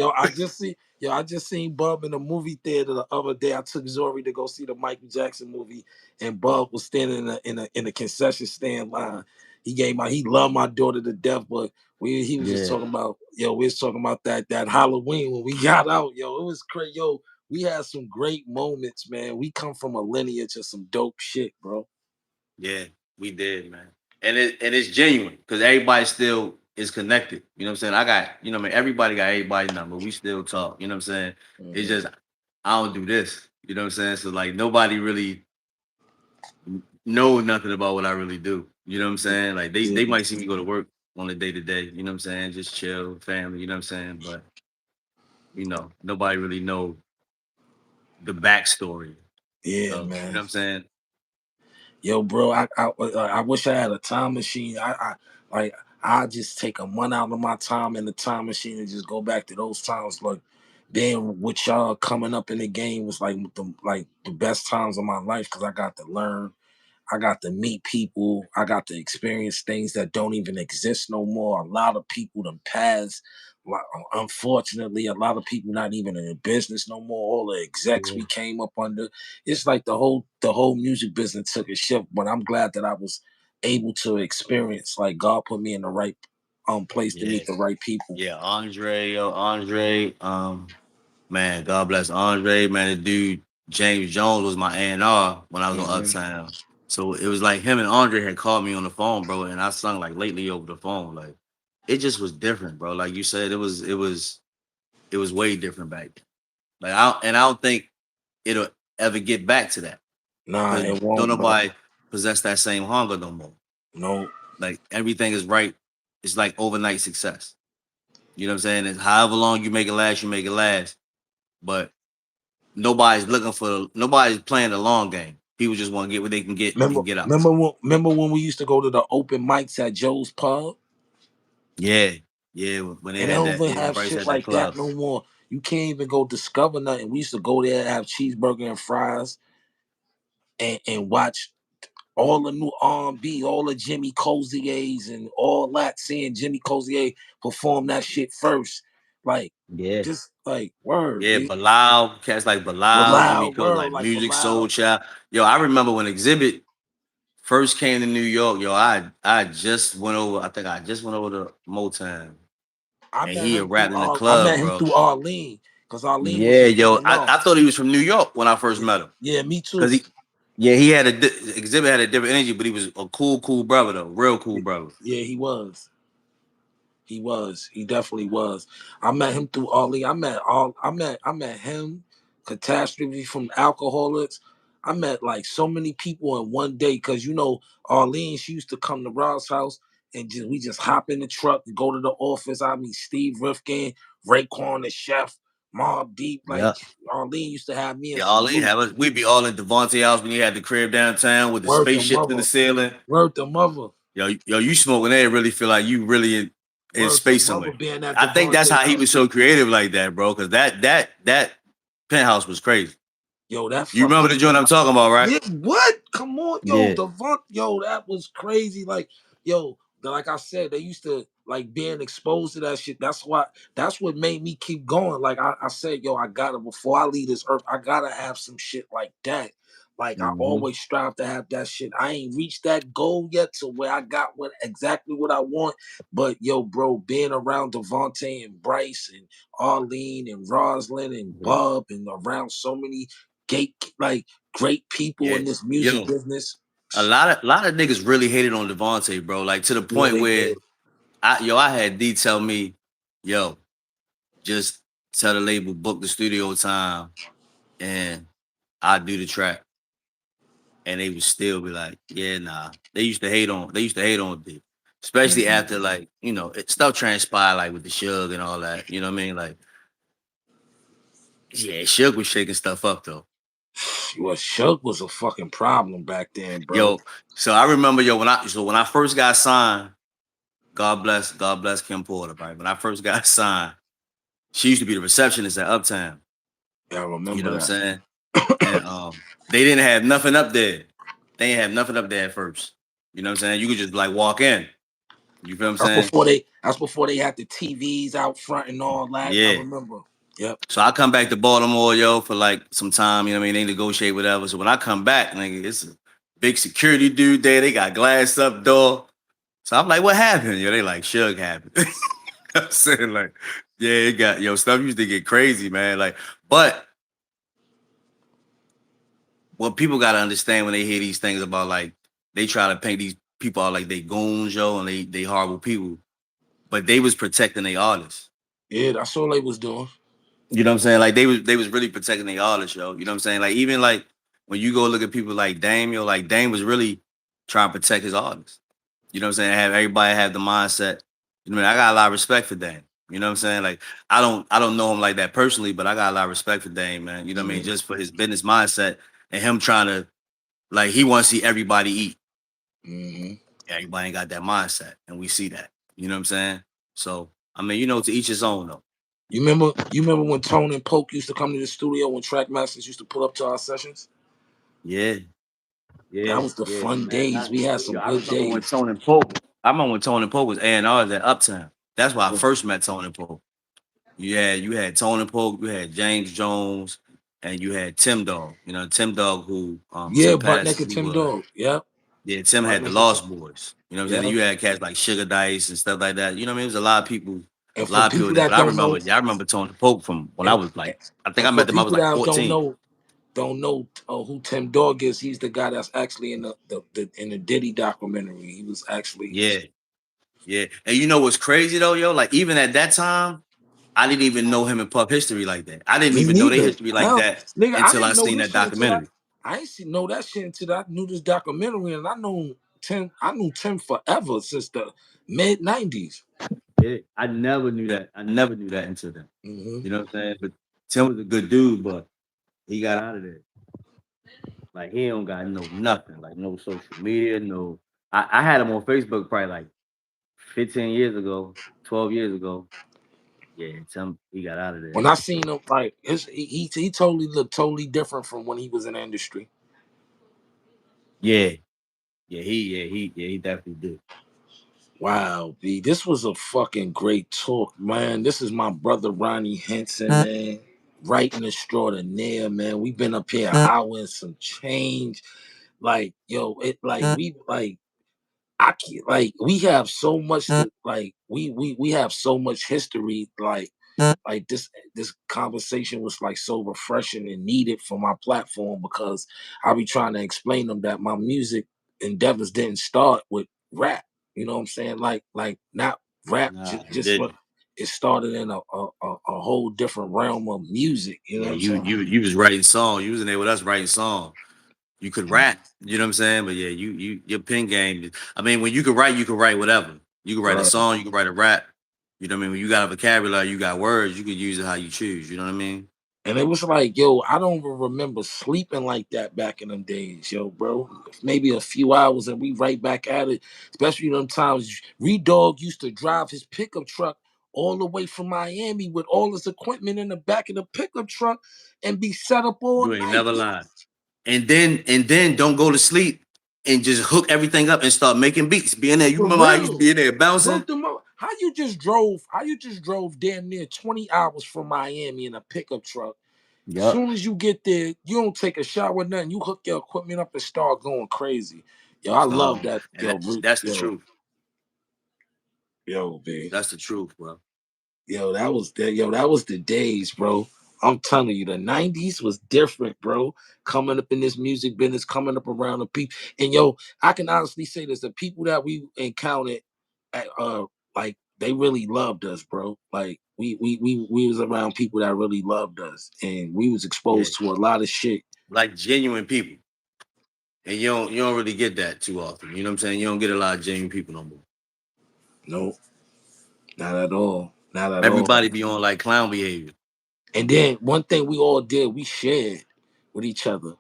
I just seen Bub in the movie theater the other day. I took Zori to go see the Michael Jackson movie, and Bub was standing in a concession stand line. He loved my daughter to death, but he was just Yeah, talking about we was talking about that Halloween when we got out, yo. It was crazy, yo. We had some great moments, man. We come from a lineage of some dope shit, bro. yeah, we did, man. And it's genuine because everybody still is connected. You know what I'm saying? I got, what I mean, everybody got everybody's number. We still talk. You know what I'm saying? It's Hmm. just I don't do this. You know what I'm saying? So like nobody really know nothing about what I really do. You know what I'm saying? Like they Yeah, might see me go to work on a day to day. You know what I'm saying? Just chill, family. You know what I'm saying? But nobody really know the backstory yeah, of. You man. know what I'm saying? Yo, bro, I wish I had a time machine. I just take a month out of my time in the time machine and just go back to those times. Like being with y'all coming up in the game was like the best times of my life because I got to learn. I got to meet people. I got to experience things that don't even exist no more. A lot of people done passed. Unfortunately, a lot of people not even in the business no more. All the execs Yeah. we came up under. It's like the whole music business took a shift. But I'm glad that I was able to experience. Like God put me in the right place to Yeah. meet the right people. Yeah. Andre, man, God bless Andre, man. The dude James Jones was my A&R when I was on Hmm. Uptown. So it was like him and Andre had called me on the phone, bro, and I sung like lately over the phone. Like it just was different, bro. Like you said, it was way different back then. Like I don't think it'll ever get back to that Nah, because it don't won't, bro. nobody possess that same hunger no more. No. Like everything is right. It's like overnight success. You know what I'm saying? It's however long you make it last, you make it last. But nobody's playing the long game. People just want to get what they can get Remember, and get out. remember when we used to go to the open mics at Joe's Pub? Yeah, yeah. When they And they had don't that, even yeah, have Bryce shit had that like that club. no more. You can't even go discover nothing. We used to go there and have cheeseburger and fries and watch all the new R&B, all the Jimmy Cozier's and all that. Seeing Jimmy Cozier perform that shit first, like Yeah, just like word, yeah. B. Bilal, cats like Bilal, Jimmy Bilal, Coe, word, like like Music Soul Bilal. Child. Yo, I remember when Exhibit first came to New York. Yo, I just went over. I think I just went over to Motown, I and met he had him through rapped in the I met club, him bro. through Arlene because Arlene was Yeah, his yo, I A&R. thought he was from New York when I first Yeah, met him. yeah, me Cause too. he had Exhibit had a different energy, but he was a cool brother though, real cool brother. Yeah, he was. He was. He definitely was. I met him through Ali. I met him, Catastrophe from Alcoholics. I met like so many people in one day because Arlene, she used to come to Rob's house and we just hop in the truck and go to the office. I meet Steve Rifkin, Raekwon the chef, Mob Deep. Like Yeah, Arlene used to have me in yeah. All some they loot. have us. We'd be all in Devontae house when he had the crib downtown with the Word the spaceship in the mother. ceiling. Word the mother. Yo, you smoking there really feel like you really in Word the space mother somewhere. being at I think that's Devontae how he house. was so creative like that, bro. Cause that penthouse was crazy. Yo, that You remember fucking the joint I'm talking about, right? yeah, what? Come on, yo, Yeah. yo, that was crazy. Like, yo, like I said, they used to like being exposed to that shit. That's what made me keep going. Like I said, yo, I gotta before I leave this earth, I gotta have some shit like that. Like I Hmm. always strive to have that shit. I ain't reached that goal yet to where I got exactly what I want. But yo, bro, being around Devontae and Bryce and Arlene and Roslyn and Yeah. Bub and around so many gate like great people Yeah. in this music Yo, business. a lot of niggas really hated on Devontae, bro. Like to the Yeah, point they where did. I had D tell me, yo, just tell the label book the studio time and I do the track. And they would still be like, yeah, nah. They used to hate on D. Especially Mhm. after like, stuff transpired like with the Suge and all that. You know what I mean? Like, yeah, Suge was shaking stuff up though. Well, Suge was a fucking problem back then, bro. Yo, so I remember, yo, when I first got signed, God bless Kim Porter, right? When I first got signed, she used to be the receptionist at Uptown. Yeah, I You know remember what I'm that. saying? And they didn't have nothing up there. They didn't have nothing up there at first. You know what I'm saying? You could just like walk in. You feel what I'm That's saying? before they. That's before they had the TVs out front and all that. I Yeah. remember. Yep. So I come back to Baltimore, yo, for like some time. You know what I mean? They negotiate whatever. So when I come back, nigga, it's a big security dude there. They got glass up door. So I'm like, what happened? Yo, they like Suge happened. I'm saying like, yeah, it got stuff used to get crazy, man. Like, but what people gotta understand when they hear these things about like they try to paint these people out like they goons, yo, and they horrible people. But they was protecting their artists. Yeah, that's all they was doing. You know what I'm saying? Like they was really protecting their artists, yo. You know what I'm saying? Like even like when you go look at people like Dame, yo, like Dame was really trying to protect his artists. You know what I'm saying? Have everybody have the mindset. You know what I mean? I got a lot of respect for Dame. You know what I'm saying? Like I don't know him like that personally, but I got a lot of respect for Dame, man. You know what I mean? Hmm. Just for his business mindset and him trying to like he wants to see everybody eat. Hmm. Everybody ain't got that mindset, and we see that. You know what I'm saying? So I mean, to each his own though. You remember when Tone and Poke used to come to the studio when Track Masters used to pull up to our sessions? Yeah, That Yeah, was the yeah, fun man. days. We had some I good remember when days. Tony Pope. I remember when Tony Pope was A&R at Uptown. That's where I first met Tony Pope. You had Tony Pope, you had James Jones, and you had Tim Dog. You know, Tim Dog who Yeah, Tim butt passed. naked He Tim was Dog. Yep. Yeah, Tim Butt had the naked Tim. Lost Boys. You know what I'm saying? Then Yep. you had cats like Sugar Dice and stuff like that. You know what I mean? There's And a for lot of people people there. But that I don't remember, know, yeah, I remember Tony Pope from when I and, was like, I think I for met them. I was people like that 14. don't know who Tim Dog is, he's the guy that's actually in the in the Diddy documentary. He was actually. Yeah, yeah. And you know what's crazy though, yo? Like even at that time, I didn't even know him in Pub history like that. I didn't Me even know their neither. history like Hell, that nigga, I until I didn't know seen this that shit until documentary. I ain't see know that shit until I knew this documentary, and I know Tim. I knew Tim forever since the mid 90s. Yeah, I never knew that. I never knew that until then. Hmm. You know what I'm saying? But Tim was a good dude, but he got out of there. Like he don't got no nothing, like no social media, no. I had him on Facebook probably like 15 years ago, 12 years ago. Yeah, Tim, he got out of there. When I seen him, like he totally looked totally different from when he was in the industry. Yeah, he definitely did. Wow, B, this was a fucking great talk, man. This is my brother Ronnie Henson, man. Writing extraordinaire, man. We've been up here an hour and some change. Like, yo, it like we like I can't like we have so much to like we have so much history like this conversation was like so refreshing and needed for my platform because I be trying to explain them that my music endeavors didn't start with rap. You know what I'm saying? Like not rap, Nah, it just what didn't. it started in a whole different realm of music. You know Yeah, what I'm you saying? you you was writing song. You was in there with us writing song. You could rap. You know what I'm saying? But yeah, you your pen game. I mean, when you can write whatever. You can write a Right. song. You can write a rap. You know what I mean? When you got a vocabulary, you got words. You could use it how you choose. You know what I mean? And it was like, yo, I don't even remember sleeping like that back in them days, yo, bro. Maybe a few hours and we right back at it. Especially them times Reed Dog used to drive his pickup truck all the way from Miami with all his equipment in the back of the pickup truck and be set up all You ain't night. never lied. And then don't go to sleep and just hook everything up and start making beats. Being there, you For remember I used to real. be in there bouncing? Hooked them up. How you just drove damn near 20 hours from Miami in a pickup truck. Yup. Soon as you get there, you don't take a shower, nothing. You hook your equipment up and start going crazy. Yo, I love Start, that. and that's the truth. Yo, B. That's the truth, bro. That was the days, bro. I'm telling you, the 90s was different, bro. Coming up in this music business, coming up around the people. And yo, I can honestly say this: the people that we encountered at like they really loved us, bro. Like we was around people that really loved us and we was Yeah, exposed to a lot of shit. like genuine people, and you don't really get that too often. You know what I'm saying? You don't get a lot of genuine people no more. No, not at all. Not at all. Everybody be on like clown behavior. And then one thing we all did, we shared with each other.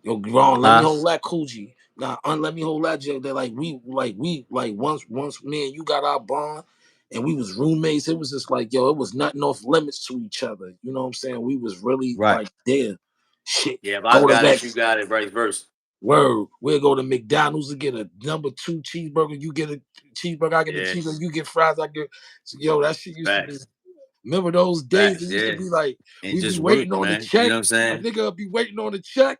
Yo, Ron, let me Huh? hold that coochie. Nah, let me hold that joke. That like once me and you got our bond and we was roommates, it was just like, yo, it was nothing off limits to each other. You know what I'm saying? We was really Right. like there. Shit. Yeah, if I Go to got it, you Vex. got it, vice versa. Word. We'll go to McDonald's and get a number two cheeseburger. You get a cheeseburger, I get a Yeah, cheeseburger, you get fries, I get so, yo, that shit used to be. facts, Remember those days? It facts. used to Yeah, be like and we'd be just waiting work, on the man. You check. know what I'm A saying? nigga would be waiting on the check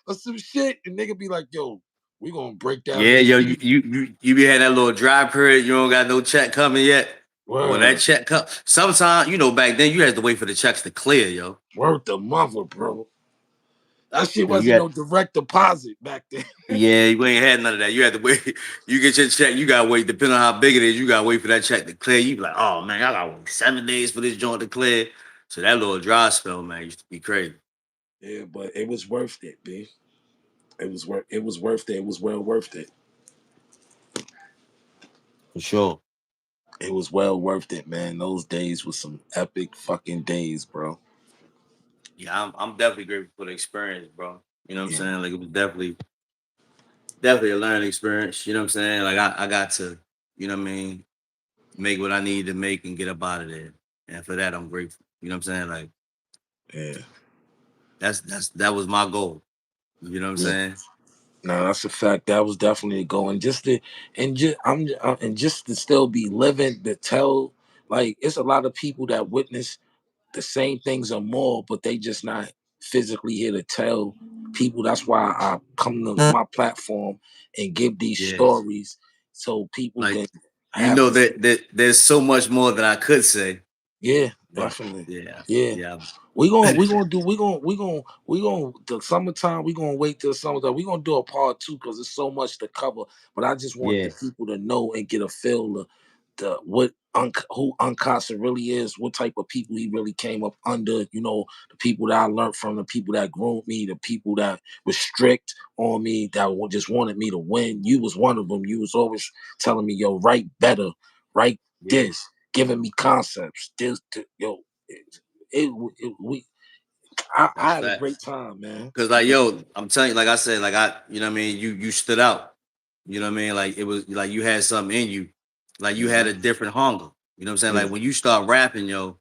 or some shit, and nigga be like, "Yo, we gonna break down Yeah, this yo, you cheese." you you you be having that little dry period. You don't got no check coming yet. But when that Word, check come, sometimes back then you had to wait for the checks to clear, yo. word the mother, bro. That shit You wasn't had no direct deposit back then. Yeah, you ain't had none of that. You had to wait. You get your check, you gotta wait. Depending on how big it is, you gotta wait for that check to clear. You be like, oh man, I gotta wait 7 days for this joint to clear. So that little dry spell, man, used to be crazy. Yeah, but it was worth it, B. It was worth it. It was well worth it. For sure. It was well worth it, man. Those days was some epic fucking days, bro. Yeah, I'm definitely grateful for the experience, bro. You know what I'm Yeah, saying? Like it was definitely a learning experience. You know what I'm saying? Like I got to, you know what I mean, make what I needed to make and get up out of there. And for that, I'm grateful. You know what I'm saying? Like yeah, that was my goal. You know what I'm yeah. saying? No, that's a fact. That was definitely a goal, and just to, and just to still be living to tell, like it's a lot of people that witness the same things or more, but they just not physically here to tell people. That's why I come to my platform and give these Yeah. stories so people Like can you have know this. that there's so much more that I could say, Yeah, but definitely. yeah, Yeah. yeah. We gonna the summertime. We gonna wait till summertime. We gonna do a part two because there's so much to cover. But I just want the Yeah, people to know and get a feel of the what who Uncasa really is, what type of people he really came up under. You know, the people that I learned from, the people that groomed me, the people that was strict on me, that just wanted me to win. You was one of them. You was always telling me, "Yo, write better, write yeah. this," giving me concepts. Yo, we I That's had a great facts. time, man. Cause like yo, I'm telling you, like I said, like you know what I mean. You stood out. You know what I mean. Like it was like you had something in you. Like you had Mhm. a different hunger. You know what I'm saying. Yeah, Like when you start rapping, yo,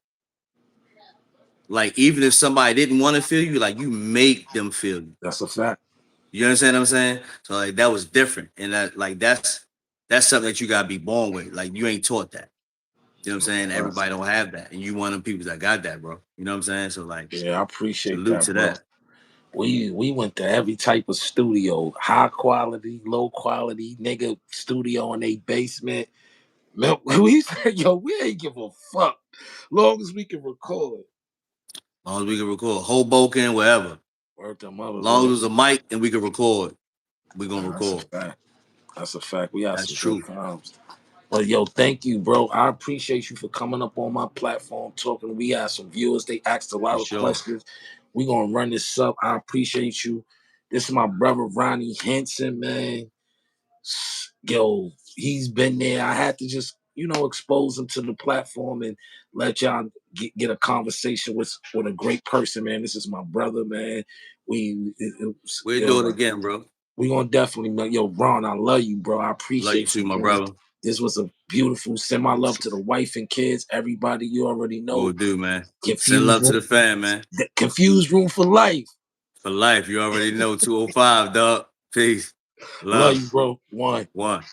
like even if somebody didn't want to feel you, like you make them feel you. that's a fact. You understand what I'm saying? So like that was different, and that like that's something that you gotta be born with. Like you ain't taught that. You know what I'm saying? That's- Everybody don't have that, and you one of them people that got that, bro. You know what I'm saying? So like, yeah, I appreciate salute that, to bro. that. We went to every type of studio, high quality, low quality, nigga studio in a basement. Man, we said, yo, we ain't give a fuck. Long as we can record. As long as we can record, Hoboken, wherever. Word to mother, Long as bro. there's a mic and we can record, we gonna Nah, that's a record. fact. That's a fact. We had That's some good true. times. But yo, thank you, bro. I appreciate you for coming up on my platform talking. We had some viewers. They asked a For lot of sure. questions. We gonna run this up. I appreciate you. This is my brother Ronnie Henson, man. Yo, he's been there. I had to just, expose him to the platform and let y'all get a conversation with a great person, man. This is my brother, man. We'll do it Yo, again, bro. we gonna definitely yo, Ron, I love you, bro. I Love you appreciate too, you, my man. brother. This was a beautiful. Send my love to the wife and kids. Everybody, you already We'll know. do, man. Send Confused love to room, the fam, man. confused room for life. For life, you already know 205, dog. Peace. Love you, Love. bro. One. One.